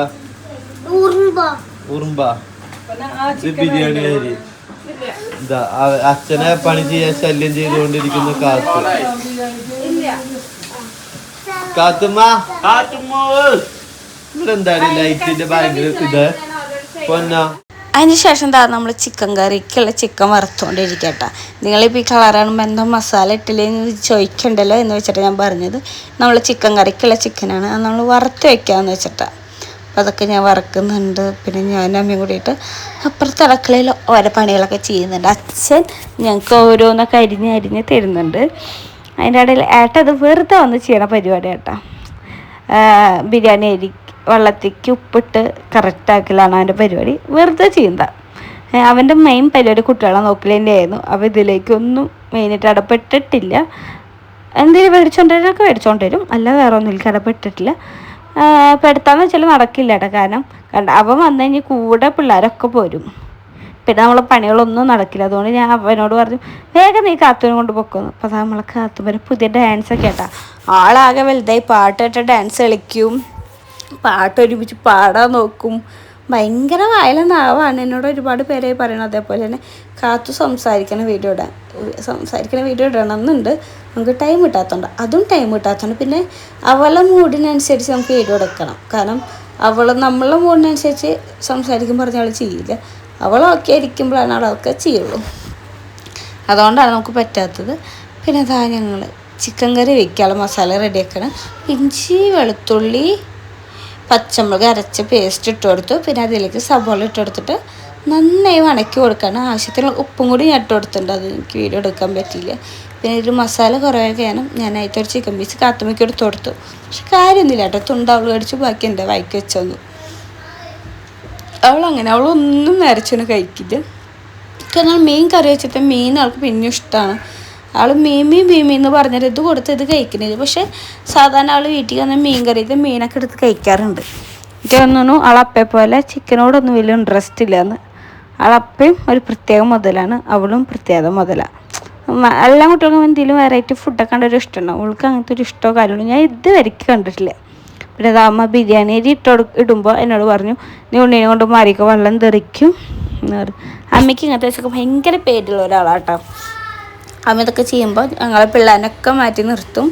ഉറുമ്പ. ഇത് ബിരിയാണി അരി. ഇതാ അച്ഛനെ പണി ചെയ്യാൻ ശല്യം ചെയ്തുകൊണ്ടിരിക്കുന്ന ഇവിടെ എന്താണ് ലൈറ്റിന്റെ ഭയങ്കര ഇത് പൊന്ന.
അതിനുശേഷം നമ്മൾ ചിക്കൻ കറിക്കുള്ള ചിക്കൻ വറുത്തുകൊണ്ടിരിക്കട്ടെ. നിങ്ങളിപ്പോൾ ഈ കളറാകുമ്പോൾ എന്തോ മസാല ഇട്ടില്ലെന്ന് ചോദിക്കണ്ടല്ലോ എന്ന് വെച്ചിട്ട് ഞാൻ പറഞ്ഞത്. നമ്മൾ ചിക്കൻ കറിക്കുള്ള ചിക്കനാണ്, അത് നമ്മൾ വറുത്ത് വെക്കാമെന്ന് വെച്ചിട്ടാണ്. അപ്പോൾ അതൊക്കെ ഞാൻ വറക്കുന്നുണ്ട്. പിന്നെ ഞാനും അമ്മയും കൂടിയിട്ട് അപ്പുറത്തെ അടുക്കളയിൽ ഓരോ പണികളൊക്കെ ചെയ്യുന്നുണ്ട്. അച്ഛൻ ഞങ്ങൾക്ക് ഓരോന്നൊക്കെ അരിഞ്ഞ് തരുന്നുണ്ട്. അതിൻ്റെ ഇടയിൽ അത് വെറുതെ വന്ന് ചെയ്യണ പരിപാടി കേട്ടോ. ബിരിയാണി അരി വെള്ളത്തേക്ക് ഉപ്പിട്ട് കറക്റ്റാക്കലാണ് അതിൻ്റെ പരിപാടി. വെറുതെ ചെയ്യുന്നതാണ്. അവൻ്റെ മെയിൻ പരിപാടി കുട്ടികളെ നോക്കലേൻ്റെ ആയിരുന്നു. അവ ഇതിലേക്കൊന്നും മെയിനായിട്ട് ഇടപെട്ടിട്ടില്ല. എന്തെങ്കിലും മേടിച്ചോണ്ട് വരും, അല്ല വേറെ ഒന്നും ഇടപെട്ടിട്ടില്ല. പെടുത്താന്ന് വെച്ചാൽ നടക്കില്ല കേട്ടോ. കാരണം അവൻ വന്നു കഴിഞ്ഞാൽ കൂടെ പിള്ളേരൊക്കെ പോരും, പിന്നെ നമ്മളെ പണികളൊന്നും നടക്കില്ല. അതുകൊണ്ട് ഞാൻ അവനോട് പറഞ്ഞു വേഗം നീ കാത്തുവിനെ കൊണ്ട് പൊക്കുന്നു. അപ്പോൾ അത് നമ്മളെ കാത്തുവരെ പുതിയ ഡാൻസൊക്കെ കേട്ടാ. ആളാകെ വലുതായി പാട്ടിട്ട് ഡാൻസ് കളിക്കും, പാട്ട് ഒരുമിച്ച് പാടാൻ നോക്കും. ഭയങ്കര വയലൻ്റ് ആവാണ്. എന്നോട് ഒരുപാട് പേരായി പറയണം. അതേപോലെ തന്നെ കാത്തു സംസാരിക്കണ വീഡിയോ ഇടണം എന്നുണ്ട്. നമുക്ക് ടൈം കിട്ടാത്തതുകൊണ്ട് അതും ടൈം കിട്ടാത്തതുകൊണ്ട് പിന്നെ അവളെ മൂഡിനനുസരിച്ച് നമുക്ക് വീഡിയോ എടുക്കണം. കാരണം നമ്മളെ മൂഡിനനുസരിച്ച് സംസാരിക്കും പറഞ്ഞ അവൾ ചെയ്യില്ല. അവളൊക്കെ ഇരിക്കുമ്പോഴാണ് അവളൊക്കെ ചെയ്യുള്ളൂ. അതുകൊണ്ടാണ് നമുക്ക് പറ്റാത്തത്. പിന്നെ അതാ ഞങ്ങൾ ചിക്കൻ കറി വയ്ക്കാനുള്ള മസാല റെഡിയാക്കണം. ഇഞ്ചി വെളുത്തുള്ളി പച്ചമുളക് അരച്ച പേസ്റ്റ് ഇട്ട് കൊടുത്തു. പിന്നെ അതിലേക്ക് സബോള ഇട്ട് കൊടുത്തിട്ട് നന്നായി വണക്കി കൊടുക്കണം. ആവശ്യത്തിന് ഉപ്പും കൂടി ഞാൻ ഇട്ട് കൊടുത്തിട്ടുണ്ട്, അത് എനിക്ക് വീഡിയോ എടുക്കാൻ പറ്റിയില്ല. പിന്നെ ഒരു മസാല കുറവൊക്കെ ഞാനായിട്ട് ഒരു ചിക്കൻ പീസ് കാത്തുമ്മയ്ക്ക് എടുത്ത് കൊടുത്തു. പക്ഷെ കാര്യമൊന്നുമില്ല കേട്ടോ, തുണ്ടവൾ കടിച്ച് ബാക്കി എൻ്റെ വായിക്ക് വെച്ചൊന്നു. അവളൊന്നും നരച്ചൊന്നും കഴിക്കില്ല. കാരണം മീൻ കറി വെച്ചിട്ട് മീൻ അവൾക്ക് പിന്നെ ഇഷ്ടമാണ്. അവൾ മീമി എന്ന് പറഞ്ഞാൽ ഇത് കൊടുത്ത് ഇത് കഴിക്കുന്നില്ല. പക്ഷേ സാധാരണ അവൾ വീട്ടിൽ വന്ന മീൻ കറിയിട്ട് മീനൊക്കെ എടുത്ത് കഴിക്കാറുണ്ട്. എനിക്ക് തോന്നുന്നു അവളപ്പെ പോലെ ചിക്കനോടൊന്നും വലിയ ഇൻട്രസ്റ്റ് ഇല്ലയെന്ന്. അവളപ്പയും ഒരു പ്രത്യേക മുതലാണ്, അവളും പ്രത്യേക മുതലാണ്. എല്ലാ കുട്ടികൾക്കും എന്തെങ്കിലും വെറൈറ്റി ഫുഡൊക്കെ കണ്ടൊരു ഇഷ്ടമുണ്ടാവും. അവൾക്ക് അങ്ങനത്തെ ഒരു ഇഷ്ടമോ കാര്യങ്ങളോ ഞാൻ ഇതുവരെയ്ക്ക് കണ്ടിട്ടില്ല. പിന്നെ അത് അമ്മ ബിരിയാണി അരി ഇടുമ്പോൾ എന്നോട് പറഞ്ഞു നീ ഉണ്ണീനെ കൊണ്ട് മാറിക്കോ വെള്ളം തെറിക്കും എന്ന് പറഞ്ഞു. അമ്മയ്ക്ക് ഇങ്ങനത്തെ വെച്ചൊക്കെ ഭയങ്കര പേടിയുള്ള ഒരാളാട്ടോ. അമ്മ ഇതൊക്കെ ചെയ്യുമ്പോൾ ഞങ്ങളെ പിള്ളേരനൊക്കെ മാറ്റി നിർത്തും.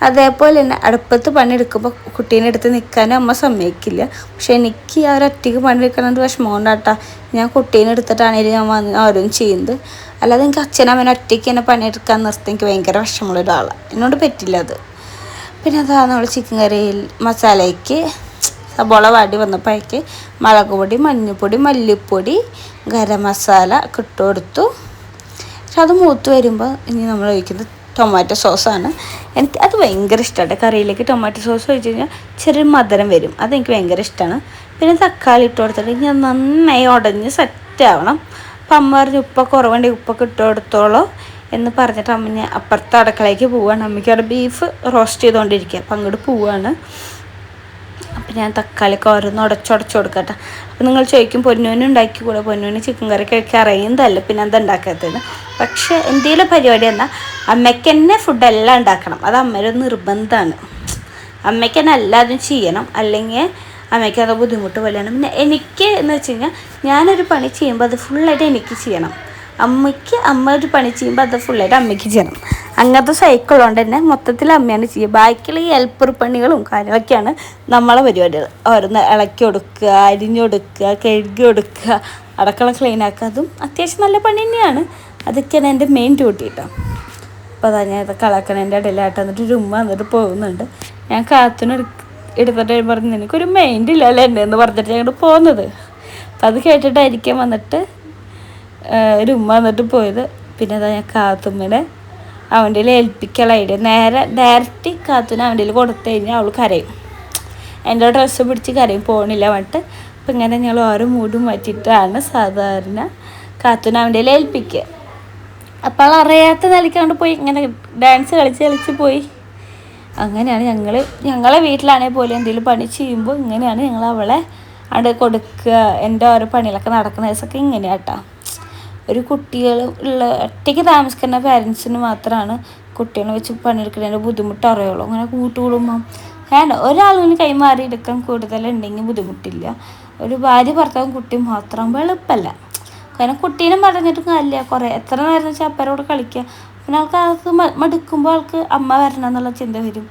അതേപോലെ തന്നെ അടുപ്പത്ത് പണിയെടുക്കുമ്പോൾ കുട്ടീനെ എടുത്ത് നിൽക്കാനും അമ്മ സമ്മതിക്കില്ല. പക്ഷെ എനിക്ക് ആ ഒരൊറ്റയ്ക്ക് പണിയെടുക്കണമെന്ന് വിഷമം കൊണ്ടാട്ടാ ഞാൻ കുട്ടീനെ എടുത്തിട്ടാണെങ്കിലും ഞാൻ വന്ന് ഓരോന്നും ചെയ്യുന്നത്. അല്ലാതെ എനിക്ക് അച്ഛനമ്മേനെ ഒറ്റയ്ക്ക് തന്നെ പണിയെടുക്കാൻ നിർത്തി എനിക്ക് ഭയങ്കര വിഷമമുള്ള ഒരാളാണ്. എന്നോട് പറ്റില്ല അത്. പിന്നെ അതാ നമ്മൾ ചിക്കൻ കറിയിൽ മസാലയ്ക്ക് സബോള വാടി വന്നപ്പോഴേക്ക് മുളക് പൊടി, മഞ്ഞൾപ്പൊടി, മല്ലിപ്പൊടി, ഗരം മസാല ഒക്കെ ഇട്ട് കൊടുത്തു. പക്ഷെ അത് മൂത്ത് വരുമ്പോൾ ഇനി നമ്മൾ ഒഴിക്കുന്നത് ടൊമാറ്റോ സോസാണ്. എനിക്ക് അത് ഭയങ്കര ഇഷ്ടമാണ്. കറിയിലേക്ക് ടൊമാറ്റോ സോസ് ഒഴിച്ച് കഴിഞ്ഞാൽ ചെറിയൊരു മധുരം വരും, അതെനിക്ക് ഭയങ്കര ഇഷ്ടമാണ്. പിന്നെ തക്കാളി ഇട്ട് കൊടുത്തിട്ട് ഞാൻ നന്നായി ഉടഞ്ഞ് സെറ്റാവണം. അപ്പം അമ്മ പറഞ്ഞ് ഉപ്പൊക്കെ കുറവുണ്ടെങ്കിൽ ഉപ്പൊക്കെ ഇട്ട് കൊടുത്തോളൂ എന്ന് പറഞ്ഞിട്ട് അമ്മ ഞാൻ അപ്പുറത്തെ അടുക്കളയ്ക്ക് പോവുകയാണ്. അമ്മയ്ക്ക് അവിടെ ബീഫ് റോസ്റ്റ് ചെയ്തുകൊണ്ടിരിക്കുക, അപ്പം അങ്ങോട്ട് പോവുകയാണ്. അപ്പം ഞാൻ തക്കാളിക്ക് ഓരോന്ന് ഉടച്ചുടച്ച് കൊടുക്കട്ടെ. അപ്പം നിങ്ങൾ ചോദിക്കും പൊന്നൂന് ഉണ്ടാക്കി കൂടെ, പൊന്നൂന് ചിക്കൻ കറി കഴിക്കാൻ അറിയുന്നതല്ല പിന്നെ എന്താ ഉണ്ടാക്കാത്തത്. പക്ഷേ എന്തെങ്കിലും പരിപാടി എന്നാൽ അമ്മയ്ക്ക് തന്നെ ഫുഡെല്ലാം ഉണ്ടാക്കണം, അത് അമ്മയുടെ നിർബന്ധമാണ്. അമ്മയ്ക്ക് തന്നെ എല്ലാതും ചെയ്യണം, അല്ലെങ്കിൽ അമ്മയ്ക്ക് അത് ബുദ്ധിമുട്ട് പോലെയാണ്. പിന്നെ എനിക്ക് എന്ന് വെച്ച് കഴിഞ്ഞാൽ ഞാനൊരു പണി ചെയ്യുമ്പോൾ അത് ഫുള്ളായിട്ട് എനിക്ക് ചെയ്യണം. അമ്മ ഒരു പണി ചെയ്യുമ്പോൾ അത് ഫുള്ളായിട്ട് അമ്മയ്ക്ക് ചെയ്യണം. അങ്ങനത്തെ സൈക്കിൾ കൊണ്ട് തന്നെ മൊത്തത്തിൽ അമ്മയാണ് ചെയ്യുക. ബാക്കിയുള്ള ഈ ഹെൽപ്പർ പണികളും കാര്യങ്ങളൊക്കെയാണ് നമ്മളെ പരിപാടികൾ. ഓരോന്ന് ഇളക്കി കൊടുക്കുക, അരിഞ്ഞു കൊടുക്കുക, കഴുകി കൊടുക്കുക, അടുക്കള ക്ലീൻ ആക്കുക, അതും അത്യാവശ്യം നല്ല പണി തന്നെയാണ്. അതൊക്കെയാണ് എൻ്റെ മെയിൻ ഡ്യൂട്ടി കേട്ടോ. അപ്പോൾ അതാ ഞാൻ ഇതൊക്കെ കളക്കണേൻ്റെ ഇടയിലായിട്ട് എന്നിട്ട് ഒരു ഉമ്മ വന്നിട്ട് പോകുന്നുണ്ട്. ഞാൻ കാത്തുനിന്ന് എടുത്തിട്ട് പറഞ്ഞു എനിക്കൊരു മൈൻഡ് ഇല്ലല്ലോ എന്നെ എന്ന് പറഞ്ഞിട്ട് ഞങ്ങൾ പോകുന്നത്. അപ്പം അത് കേട്ടിട്ടായിരിക്കും വന്നിട്ട് ഒരു ഉമ്മ വന്നിട്ട് പോയത്. പിന്നെ അതാ ഞാൻ കാത്തുമ്മനെ അവൻ്റെ ഏൽപ്പിക്കാനുള്ള ഐഡിയ ഡയറക്റ്റ് കാത്തുന അവൻ്റെ കൊടുത്തു കഴിഞ്ഞാൽ അവൾ കരയും, എൻ്റെ ഡ്രസ്സ് പിടിച്ച് കരയും, പോകണില്ല പറഞ്ഞിട്ട്. അപ്പം ഇങ്ങനെ ഞങ്ങൾ ഓരോ മൂടും മാറ്റിയിട്ടാണ് സാധാരണ കാത്തുന അവൻ്റെ ഏൽപ്പിക്കുക. അപ്പോൾ അവൾ അറിയാത്ത നിലയ്ക്കാണ്ട് പോയി ഇങ്ങനെ ഡാൻസ് കളിച്ച് പോയി. അങ്ങനെയാണ് ഞങ്ങളെ വീട്ടിലാണെങ്കിൽ പോലും എന്തെങ്കിലും പണി ചെയ്യുമ്പോൾ ഇങ്ങനെയാണ് ഞങ്ങൾ അവളെ അവിടെ കൊടുക്കുക. എൻ്റെ ഓരോ പണികളൊക്കെ നടക്കുന്ന ദിവസമൊക്കെ ഇങ്ങനെയാട്ടോ. ഒരു കുട്ടികൾ ഉള്ള ഒറ്റയ്ക്ക് താമസിക്കുന്ന പാരൻസിന് മാത്രമാണ് കുട്ടികളെ വെച്ച് പണിയെടുക്കുന്നതിൻ്റെ ബുദ്ധിമുട്ട് അറിയുള്ളൂ. അങ്ങനെ കൂട്ടുകുടുംബം ഒരാളിന് കൈമാറി എടുക്കാൻ കൂടുതലുണ്ടെങ്കിൽ ബുദ്ധിമുട്ടില്ല. ഒരു ഭാര്യ ഭർത്താവും കുട്ടിയും മാത്രമാകുമ്പോൾ എളുപ്പമല്ല. കാരണം കുട്ടീനെ പറഞ്ഞിട്ടും കാര്യമില്ല, കുറേ എത്ര നേരം വെച്ചാൽ അപ്പരോട് കളിക്കുക. പിന്നെ ആൾക്ക് അത് മടുക്കുമ്പോൾ ആൾക്ക് അമ്മ വരണം എന്നുള്ള ചിന്ത വരും.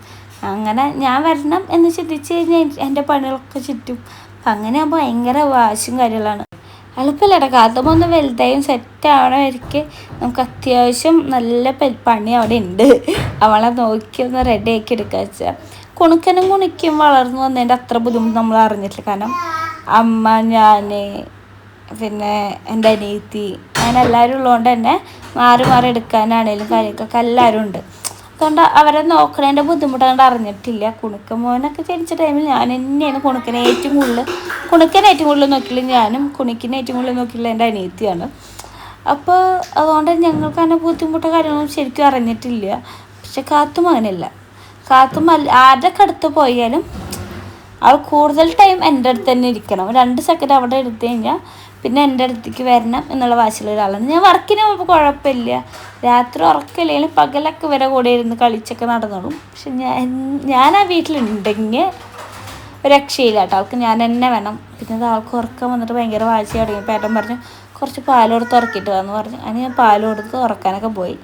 അങ്ങനെ ഞാൻ വരണം എന്ന് ചിന്തിച്ച് കഴിഞ്ഞാൽ എൻ്റെ പണികളൊക്കെ ചുറ്റും. അപ്പം അങ്ങനെ ആകുമ്പോൾ ഭയങ്കര വാശിയും കാര്യങ്ങളാണ്. എളുപ്പമില്ല. കാത്തുമ്പോൾ ഒന്ന് വലുതായും സെറ്റാവണമായിരിക്കും. നമുക്ക് അത്യാവശ്യം നല്ല പണി അവിടെ ഉണ്ട്. അവളെ നോക്കി ഒന്ന് റെഡിയാക്കി എടുക്കുക വെച്ചാൽ കുണിക്കും വളർന്നു വന്നതിൻ്റെ അത്ര ബുദ്ധിമുട്ട് നമ്മൾ അറിഞ്ഞിട്ടില്ല. കാരണം അമ്മ, ഞാൻ, പിന്നെ എൻ്റെ അനിയത്തി, അങ്ങനെ എല്ലാവരും ഉള്ളതുകൊണ്ട് തന്നെ മാറി എടുക്കാനാണേലും കാര്യങ്ങൾക്കൊക്കെ എല്ലാവരും ഉണ്ട്. അതുകൊണ്ട് അവരെ നോക്കണതിൻ്റെ ബുദ്ധിമുട്ട് കണ്ട് അറിഞ്ഞിട്ടില്ല. കുണുക്കമോനൊക്കെ ജനിച്ച ടൈമിൽ ഞാൻ തന്നെയാണ് കുണുക്കനെ ഏറ്റവും കൂടുതൽ നോക്കിയില്ല ഞാനും, കുണിക്കിനെ ഏറ്റവും കൂടുതൽ നോക്കിയില്ല എൻ്റെ അനിയത്തിയാണ്. അപ്പോൾ അതുകൊണ്ട് ഞങ്ങൾക്ക് അങ്ങനെ ബുദ്ധിമുട്ടോ കാര്യങ്ങളൊന്നും ശരിക്കും അറിഞ്ഞിട്ടില്ല. പക്ഷെ കാത്തും അങ്ങനെയല്ല. കാത്തും ആരുടെയൊക്കെ അടുത്ത് പോയാലും അവൾ കൂടുതൽ ടൈം എൻ്റെ അടുത്ത് തന്നെ ഇരിക്കണം. 2 സെക്കൻഡ് അവിടെ എടുത്തു കഴിഞ്ഞാൽ പിന്നെ എൻ്റെ അടുത്തേക്ക് വരണം എന്നുള്ള വാശിയുള്ള ഒരാളാണ്. ഞാൻ വർക്കിന് പോകുമ്പോൾ കുഴപ്പമില്ല, രാത്രി ഉറക്കമില്ലെങ്കിലും പകലൊക്കെ വരെ കൂടെ ഇരുന്ന് കളിച്ചൊക്കെ നടന്നോളും. പക്ഷെ ഞാൻ ആ വീട്ടിലുണ്ടെങ്കിൽ ഒരു രക്ഷയില്ല കേട്ടോ. അവൾക്ക് ഞാൻ തന്നെ വേണം. പിന്നെ ആൾക്ക് ഉറക്കം വന്നിട്ട് ഭയങ്കര വാശി തുടങ്ങി. പേട്ടൻ പറഞ്ഞു കുറച്ച് പാൽ കൊടുത്ത് ഉറക്കിയിട്ട് വന്ന് പറഞ്ഞു. അതിന് ഞാൻ പാൽ കൊടുത്ത് ഉറക്കാനൊക്കെ പോയി.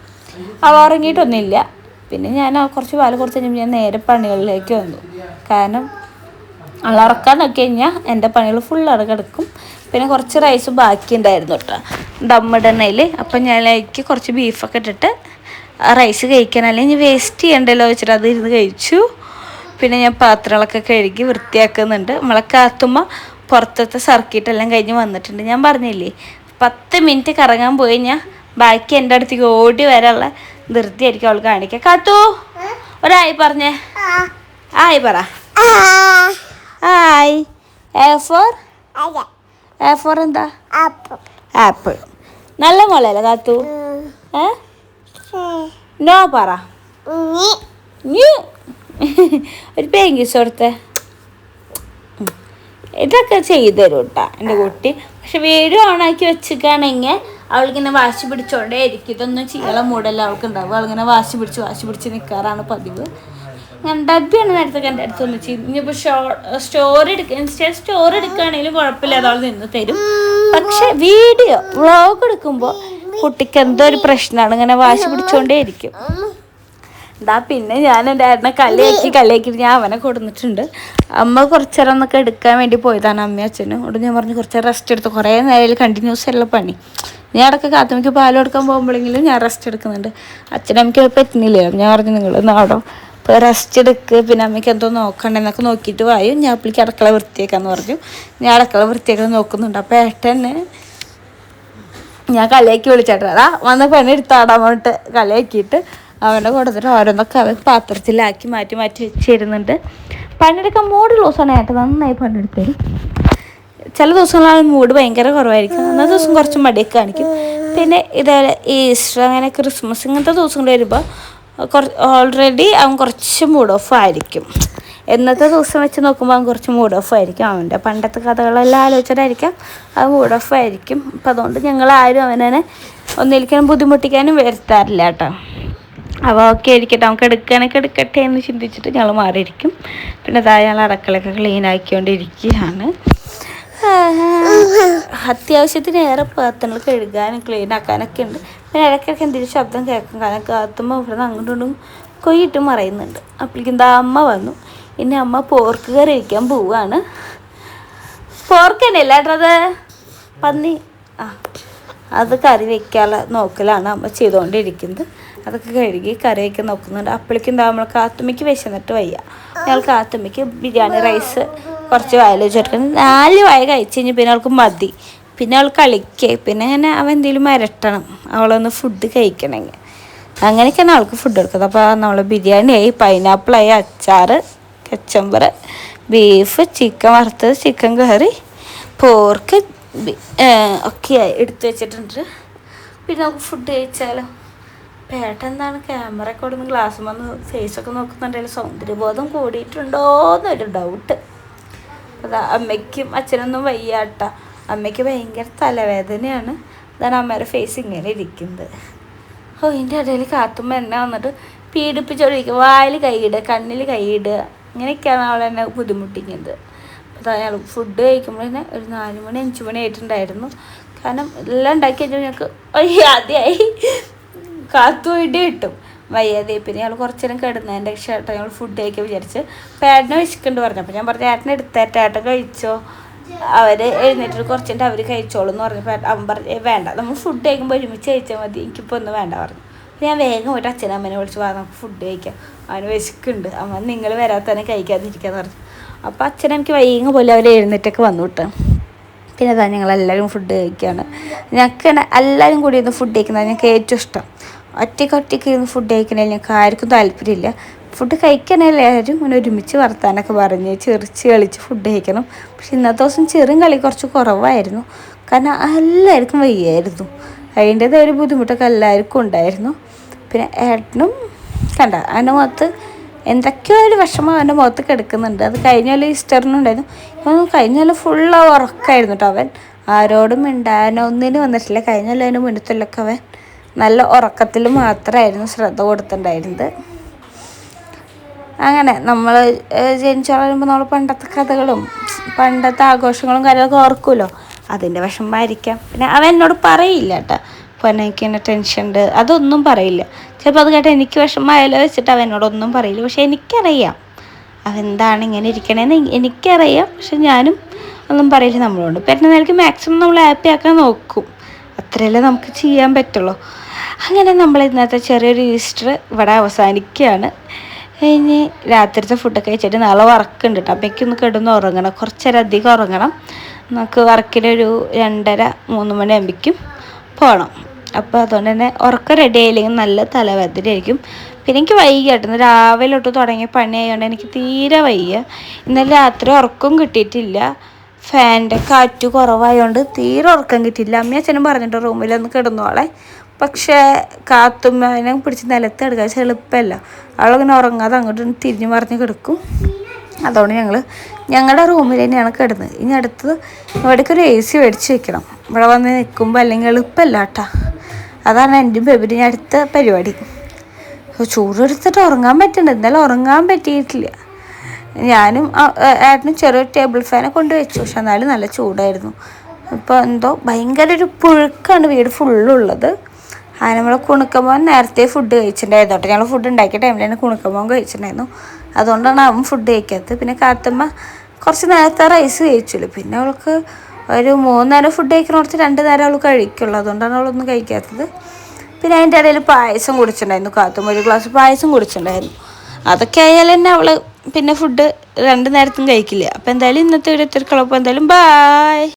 അവൾ ഉറങ്ങിയിട്ടൊന്നുമില്ല. പിന്നെ ഞാൻ കുറച്ച് പാൽ കൊടുത്ത് കഴിഞ്ഞപ്പോൾ ഞാൻ നേരെ പണികളിലേക്ക് വന്നു. കാരണം അവൾ ഉറക്കാൻ നോക്കി കഴിഞ്ഞാൽ എൻ്റെ പണികൾ ഫുൾ അവിടെ കിടക്കും. പിന്നെ കുറച്ച് റൈസ് ബാക്കി ഉണ്ടായിരുന്നു കേട്ടോ ദമ്മിടണയിൽ. അപ്പം ഞാൻ അതിലേക്ക് കുറച്ച് ബീഫൊക്കെ ഇട്ടിട്ട് റൈസ് കഴിക്കാൻ അല്ലെങ്കിൽ വേസ്റ്റ് ചെയ്യണ്ടല്ലോ വെച്ചിട്ട് അത് ഇരുന്ന് കഴിച്ചു. പിന്നെ ഞാൻ പാത്രങ്ങളൊക്കെ കഴുകി വൃത്തിയാക്കുന്നുണ്ട്. നമ്മളെ കാത്തുമ്മ പുറത്തത്തെ സർക്കിട്ടെല്ലാം കഴിഞ്ഞ് വന്നിട്ടുണ്ട്. ഞാൻ പറഞ്ഞില്ലേ 10 മിനിറ്റ് കറങ്ങാൻ പോയി കഴിഞ്ഞാൽ ബാക്കി എൻ്റെ അടുത്തേക്ക് ഓടി വരാനുള്ള ധൃതിയായിരിക്കും അവൾ കാണിക്കുക. കാത്തു ഒരായി പറഞ്ഞേ, ആയി പറ. ഹായ്. എ ഫോർ എന്താ? ആപ്പിൾ. നല്ല മോളല്ലേ കാത്തു? നോ പറ. ഒരു പേങ്കിസ് കൊടുത്തേ. ഇതൊക്കെ ചെയ്തു തരും കേട്ടോ എൻ്റെ കുട്ടി. പക്ഷെ വീഡിയോ ഓണാക്കി വെച്ചിട്ടാണെങ്കിൽ അവളിങ്ങനെ വാശി പിടിച്ചോണ്ടേ ഇരിക്കും. ഇതൊന്നും ചെയ്യാനുള്ള മൂടല്ല അവൾക്ക് ഉണ്ടാവും. അവളിങ്ങനെ വാശി പിടിച്ച് നിൽക്കാറാണ് പതിവ്. ഞാൻ ഡബ്ബിയാണ് നേരത്തെ എൻ്റെ അടുത്ത് ഒന്ന് ചെയ്തു. ഇനിയിപ്പോൾ സ്റ്റോറി എടുക്കുകയാണെങ്കിലും കുഴപ്പമില്ല, അതവൾ നിന്ന് തരും. പക്ഷെ വ്ളോഗ് എടുക്കുമ്പോൾ കുട്ടിക്ക് എന്തോ ഒരു പ്രശ്നമാണ്, ഇങ്ങനെ വാശി പിടിച്ചോണ്ടേ ഇരിക്കും. പിന്നെ ഞാൻ എൻ്റെ ഏട്ടനെ കളിയാക്കിയിട്ട് ഞാൻ അവനെ കൊടുത്തിട്ടുണ്ട്. അമ്മ കുറച്ചേരം എന്നൊക്കെ എടുക്കാൻ വേണ്ടി പോയതാണ് അമ്മയും അച്ഛനും. അവിടെ ഞാൻ പറഞ്ഞു കുറച്ച് റെസ്റ്റ് എടുത്ത്. കുറേ നേരം കണ്ടിന്യൂസ് ഉള്ള പണി. ഞാൻ ഇടയ്ക്ക് കാത്തുമ്മയ്ക്ക് പാൽ കൊടുക്കാൻ പോകുമ്പോഴെങ്കിലും ഞാൻ റെസ്റ്റ് എടുക്കുന്നുണ്ട്. അച്ഛനമ്മയ്ക്ക് പറ്റുന്നില്ലല്ലോ. ഞാൻ പറഞ്ഞു നിങ്ങൾ അവിടെ ഇപ്പോൾ റെസ്റ്റ് എടുക്ക്, പിന്നെ അമ്മയ്ക്ക് എന്തോ നോക്കണ്ടെന്നൊക്കെ നോക്കിയിട്ട് വായും, ഞാൻ അപ്പോഴേക്ക് അടുക്കള വൃത്തിയാക്കാന്ന് പറഞ്ഞു. ഞാൻ അടുക്കള വൃത്തിയാക്കാൻ നോക്കുന്നുണ്ട്. അപ്പോൾ ഏട്ടനെ ഞാൻ കളിയാക്കി വിളിച്ചേട്ടാ വന്ന പണി എടുത്താടാൻ പറഞ്ഞിട്ട് കളിയാക്കിയിട്ട് അവൻ്റെ കൊടുത്തിട്ട് ഓരോന്നൊക്കെ അവൻ പാത്രത്തിലാക്കി മാറ്റി വെച്ചിരുന്നുണ്ട്. പണിയെടുക്കാൻ മൂടുള്ള ദിവസമാണ് ഏട്ടൻ നന്നായി പണിയെടുത്തരും. ചില ദിവസങ്ങളാണ് മൂഡ് ഭയങ്കര കുറവായിരിക്കും. അന്നത്തെ ദിവസം കുറച്ച് മടിയൊക്കെ കാണിക്കും. പിന്നെ ഇതേപോലെ ഈസ്റ്റർ അങ്ങനെ ക്രിസ്മസ് ഇങ്ങനത്തെ ദിവസങ്ങൾ വരുമ്പോൾ ഓൾറെഡി അവൻ കുറച്ച് മൂഡ് ഓഫ് ആയിരിക്കും. എന്നത്തെ ദിവസം വെച്ച് നോക്കുമ്പോൾ അവൻ കുറച്ച് മൂഡ് ഓഫ് ആയിരിക്കും. അവൻ്റെ പണ്ടത്തെ കഥകളെല്ലാം ആലോചിച്ചിട്ടായിരിക്കാം അത് മൂഡ് ഓഫ് ആയിരിക്കും. അപ്പം അതുകൊണ്ട് ഞങ്ങളാരും അവനെ ഒന്നിരിക്കാനും ബുദ്ധിമുട്ടിക്കാനും വരുത്താറില്ല കേട്ടോ. അപ്പോൾ ഓക്കെ ഇരിക്കട്ടെ, നമുക്ക് എടുക്കട്ടെ എന്ന് ചിന്തിച്ചിട്ട് ഞങ്ങൾ മാറിയിരിക്കും. പിന്നെ ഞങ്ങൾ അടുക്കളയൊക്കെ ക്ലീൻ ആക്കിക്കൊണ്ടിരിക്കുകയാണ്. അത്യാവശ്യത്തിന് ഏറെ പാത്രങ്ങൾ കഴുകാനും ക്ലീൻ ആക്കാനൊക്കെ ഉണ്ട്. പിന്നെ ഇടയ്ക്കിടയ്ക്ക് എന്തെങ്കിലും ശബ്ദം കേൾക്കും. കാരണം കാത്തുമ്പോൾ ഇവിടെ നിന്ന് അങ്ങോട്ടും കൊയ്യിട്ട് മറയുന്നുണ്ട്. അപ്പോഴേക്കും എന്താ അമ്മ വന്നു. ഇനി അമ്മ പോർക്ക് കറി വയ്ക്കാൻ പോവുകയാണ്. പോർക്ക് തന്നെ അല്ല ഏട്ടത് പന്നി അത് കറി വയ്ക്കാനുള്ള നോക്കലാണ് അമ്മ ചെയ്തുകൊണ്ടിരിക്കുന്നത്. അതൊക്കെ കഴുകി കറി വയ്ക്കാൻ നോക്കുന്നുണ്ട്. അപ്പോഴേക്കും എന്താ നമ്മൾ കാത്തുമ്മയ്ക്ക് വിശന്നിട്ട് വയ്യ. ഞങ്ങൾ കാത്തുമ്മയ്ക്ക് ബിരിയാണി റൈസ് കുറച്ച് വായിൽ വെച്ചെടുക്കുന്നത്. 4 വായ കഴിച്ച് കഴിഞ്ഞ് പിന്നെ അവൾക്ക് മതി. പിന്നെ അവൾ കളിക്കേ, പിന്നെ അങ്ങനെ അവൻ എന്തെങ്കിലും മരട്ടണം അവളൊന്ന് ഫുഡ് കഴിക്കണമെങ്കിൽ. അങ്ങനെയൊക്കെയാണ് അവൾക്ക് ഫുഡ് എടുക്കുന്നത്. അപ്പോൾ നമ്മൾ ബിരിയാണിയായി, പൈനാപ്പിളായി, അച്ചാർ, കച്ചമ്പർ, ബീഫ്, ചിക്കൻ വറുത്തത്, ചിക്കൻ കറി, പോർക്ക് ഒക്കെയായി എടുത്തു വെച്ചിട്ടുണ്ട്. പിന്നെ നമുക്ക് ഫുഡ് കഴിച്ചാലോ. പേട്ട എന്താണ് ക്യാമറ ഒക്കെ കൊടുന്ന് ഗ്ലാസ് വന്ന് ഫേസൊക്കെ നോക്കുന്നുണ്ടെങ്കിൽ സൗന്ദര്യബോധം കൂടിയിട്ടുണ്ടോ എന്നൊരു ഡൗട്ട്. അതാ അമ്മയ്ക്കും അച്ഛനൊന്നും വയ്യാട്ട. അമ്മയ്ക്ക് ഭയങ്കര തലവേദനയാണ്. അതാണ് അമ്മയുടെ ഫേസ് ഇങ്ങനെ ഇരിക്കുന്നത്. ഇതിൻ്റെ ഇടയിൽ കാത്തുമ്പോൾ എന്നെ വന്നിട്ട് പീഡിപ്പിച്ചോണ്ടിരിക്കുക. വായിൽ കൈയിടുക, കണ്ണിൽ കൈയിടുക, ഇങ്ങനെയൊക്കെയാണ് അവൾ എന്നെ ബുദ്ധിമുട്ടിക്കുന്നത്. അപ്പോൾ ഞങ്ങൾ ഫുഡ് കഴിക്കുമ്പോൾ തന്നെ ഒരു 4 മണി 5 മണി ആയിട്ടുണ്ടായിരുന്നു. കാരണം എല്ലാം ഉണ്ടാക്കി കഴിഞ്ഞാൽ ഞങ്ങൾക്ക് ആദ്യമായി കാത്തു വേണ്ടി കിട്ടും വയ്യാതെ. പിന്നെ ഞങ്ങൾ കുറച്ച് നേരം കിടന്നതിൻ്റെ ശേഷം ഞങ്ങൾ ഫുഡ് കഴിക്കാൻ വിചാരിച്ച്. അപ്പോൾ ഏട്ടനെ വിശക്കുന്നുണ്ട് പറഞ്ഞു. അപ്പോൾ ഞാൻ പറഞ്ഞു ഏട്ടനെ എടുത്തേട്ടെ, ഏട്ടൻ കഴിച്ചോ, അവർ എഴുന്നേറ്റ് കുറച്ചിട്ട് അവർ കഴിച്ചോളൂ എന്ന് പറഞ്ഞപ്പോൾ അവൻ പറഞ്ഞു വേണ്ട, നമ്മൾ ഫുഡ് കഴിക്കുമ്പോൾ ഒരുമിച്ച് കഴിച്ചാൽ മതി, എനിക്കിപ്പോൾ ഒന്നും വേണ്ട പറഞ്ഞു. അപ്പോൾ ഞാൻ വേഗം പോയിട്ട് അച്ഛനും അമ്മേനെ വിളിച്ച് നമുക്ക് ഫുഡ് കഴിക്കാം, അവന് വിശക്കുന്നുണ്ട്, അമ്മ നിങ്ങൾ വരാത്തന്നെ കഴിക്കാതിരിക്കാന്ന് പറഞ്ഞു. അപ്പോൾ അച്ഛൻ എനിക്ക് വൈകും പോലെ അവർ എഴുന്നേറ്റൊക്കെ വന്നു വിട്ടു. പിന്നെ അതാ ഞങ്ങളെല്ലാവരും ഫുഡ് കഴിക്കുകയാണ്. ഞങ്ങൾക്ക് എല്ലാവരും കൂടി ഒന്ന് ഫുഡ് കഴിക്കുന്നതാണ് ഞങ്ങൾക്ക് ഏറ്റവും ഇഷ്ടം. ഒറ്റയ്ക്ക് ഇരുന്ന് ഫുഡ് കഴിക്കണേൽ ഞങ്ങൾക്ക് ആർക്കും താല്പര്യമില്ല. ഫുഡ് കഴിക്കാനെല്ലാവരും ഇങ്ങനെ ഒരുമിച്ച് വർത്താനൊക്കെ പറഞ്ഞ് ചിരിച്ച് കളിച്ച് ഫുഡ് കഴിക്കണം. പക്ഷെ ഇന്നത്തെ ദിവസം ചെറിയ കളി കുറച്ച് കുറവായിരുന്നു. കാരണം എല്ലാവർക്കും വയ്യായിരുന്നു. അതിൻ്റേതായ ഒരു ബുദ്ധിമുട്ടൊക്കെ എല്ലാവർക്കും ഉണ്ടായിരുന്നു. പിന്നെ ഏട്ടനും കണ്ട അവൻ്റെ മുഖത്ത് എന്തൊക്കെയോ ഒരു വിഷമം അവൻ്റെ മുഖത്ത് കിടക്കുന്നുണ്ട്. അത് കഴിഞ്ഞാൽ ഈസ്റ്ററിനുണ്ടായിരുന്നു. ഇപ്പം കഴിഞ്ഞാൽ ഫുള്ള് ഉറക്കമായിരുന്നു കേട്ടോ. അവൻ ആരോടും മിണ്ടാനോ ഒന്നിനും വന്നിട്ടില്ല. കഴിഞ്ഞാൽ അതിന് മുന്നത്തിലൊക്കെ അവൻ നല്ല ഉറക്കത്തിൽ മാത്രമായിരുന്നു ശ്രദ്ധ കൊടുത്തിട്ടുണ്ടായിരുന്നത്. അങ്ങനെ നമ്മൾ ജനിച്ചു വളരുമ്പോൾ നമ്മൾ പണ്ടത്തെ കഥകളും പണ്ടത്തെ ആഘോഷങ്ങളും കാര്യങ്ങളൊക്കെ ഓർക്കുമല്ലോ. അതിൻ്റെ വിഷമമായിരിക്കാം. പിന്നെ അവൻ എന്നോട് പറയില്ല കേട്ടോ, അപ്പോൾ എനിക്ക് ഇങ്ങനെ ടെൻഷൻ ഉണ്ട് അതൊന്നും പറയില്ല. ചിലപ്പോൾ അത് കേട്ടോ എനിക്ക് വിഷമമായാലോ വെച്ചിട്ട് അവൻ എന്നോടൊന്നും പറയില്ല. പക്ഷെ എനിക്കറിയാം അവെന്താണ് ഇങ്ങനെ ഇരിക്കണേന്ന് എനിക്കറിയാം. പക്ഷെ ഞാനും ഒന്നും പറയില്ല. നമ്മളോട് പറ്റുന്ന നിലയ്ക്ക് മാക്സിമം നമ്മൾ ഹാപ്പി ആക്കാൻ നോക്കും. അത്രയല്ലേ നമുക്ക് ചെയ്യാൻ പറ്റുള്ളൂ. അങ്ങനെ നമ്മൾ ഇന്നത്തെ ചെറിയൊരു ഈസ്റ്റർ ഇവിടെ അവസാനിക്കുകയാണ്. കഴിഞ്ഞ് രാത്രിത്തെ ഫുഡൊക്കെ കഴിച്ചിട്ട് നാളെ വർക്കുണ്ട് കേട്ടോ. അപ്പോൾ എനിക്കൊന്ന് കിടന്ന് ഉറങ്ങണം, കുറച്ചേരം അധികം ഉറങ്ങണം. നമുക്ക് വർക്കിനൊരു 2:30-3 മണിയാകുമ്പോഴേക്കും പോകണം. അപ്പോൾ അതുകൊണ്ട് തന്നെ ഉറക്കം റെഡി ആയില്ലെങ്കിൽ നല്ല തലവേദന ആയിരിക്കും. പിന്നെ എനിക്ക് വയ്യ കേട്ടോ, ഇന്ന് രാവിലെ തൊട്ട് തുടങ്ങിയ പണി ആയതുകൊണ്ട് എനിക്ക് തീരെ വയ്യ. ഇന്നലെ രാത്രി ഉറക്കം കിട്ടിയിട്ടില്ല. ഫാനിൻ്റെ കാറ്റ് കുറവായതുകൊണ്ട് തീരെ ഉറക്കം കിട്ടിയില്ല. അമ്മയും അച്ഛനും പറഞ്ഞിട്ട് റൂമിലൊന്ന് കിടന്നോളെ. പക്ഷേ കാത്തുമ്മനെ പിടിച്ച് നിലത്ത് കിടക്കുക വെച്ചാൽ എളുപ്പമല്ല. അവളിങ്ങനെ ഉറങ്ങാതെ അങ്ങോട്ട് തിരിഞ്ഞ് മറിഞ്ഞ് കിടക്കും. അതുകൊണ്ട് ഞങ്ങളുടെ റൂമിൽ തന്നെയാണ് കിടന്നത്. ഇനി അടുത്തത് ഇവിടേക്ക് ഒരു AC മേടിച്ച് വെക്കണം. ഇവിടെ വന്ന് നിൽക്കുമ്പോൾ അല്ലെങ്കിൽ എളുപ്പമല്ല കേട്ടോ. അതാണ് എൻ്റെ ബേബിൻ്റെ അടുത്ത പരിപാടി. ചൂടെടുത്തിട്ട് ഉറങ്ങാൻ പറ്റുന്നുണ്ട്. എന്നാലും ഉറങ്ങാൻ പറ്റിയിട്ടില്ല. ഞാനും ഏട്ടനും ചെറിയൊരു ടേബിൾ ഫാനെ കൊണ്ട് വെച്ചു. പക്ഷെ എന്നാലും നല്ല ചൂടായിരുന്നു. ഇപ്പോൾ എന്തോ ഭയങ്കര ഒരു പുഴുക്കാണ് വീട് ഫുള്ളുള്ളത്. നമ്മളെ കുണുക്കമ്മോൻ നേരത്തെ ഫുഡ് കഴിച്ചിട്ടുണ്ടായിരുന്നു കേട്ടോ. ഞങ്ങൾ ഫുഡ് ഉണ്ടാക്കിയ ടൈമിൽ തന്നെ കുണുക്കമ്മോൻ കഴിച്ചിട്ടുണ്ടായിരുന്നു. അതുകൊണ്ടാണ് അവൻ ഫുഡ് കഴിക്കാത്തത്. പിന്നെ കാത്തമ്മ കുറച്ച് നേരത്തെ റൈസ് കഴിച്ചുള്ളൂ. പിന്നെ അവൾക്ക് ഒരു 3 നേരം ഫുഡ് കഴിക്കണോടത്ത് 2 നേരം അവൾ കഴിക്കുള്ളൂ. അതുകൊണ്ടാണ് അവളൊന്നും കഴിക്കാത്തത്. പിന്നെ അതിൻ്റെ ഇടയിൽ പായസം കുടിച്ചിട്ടുണ്ടായിരുന്നു. കാത്തുമ്മ ഒരു ഗ്ലാസ് പായസം കുടിച്ചിട്ടുണ്ടായിരുന്നു. അതൊക്കെ ആയാൽ തന്നെ അവൾ പിന്നെ ഫുഡ് 2 നേരത്തും കഴിക്കില്ല. അപ്പോൾ എന്തായാലും ഇന്നത്തെ വീഡിയോ ഇത്രയ്ക്കുള്ളൂ. അപ്പോൾ എന്തായാലും ബായ്.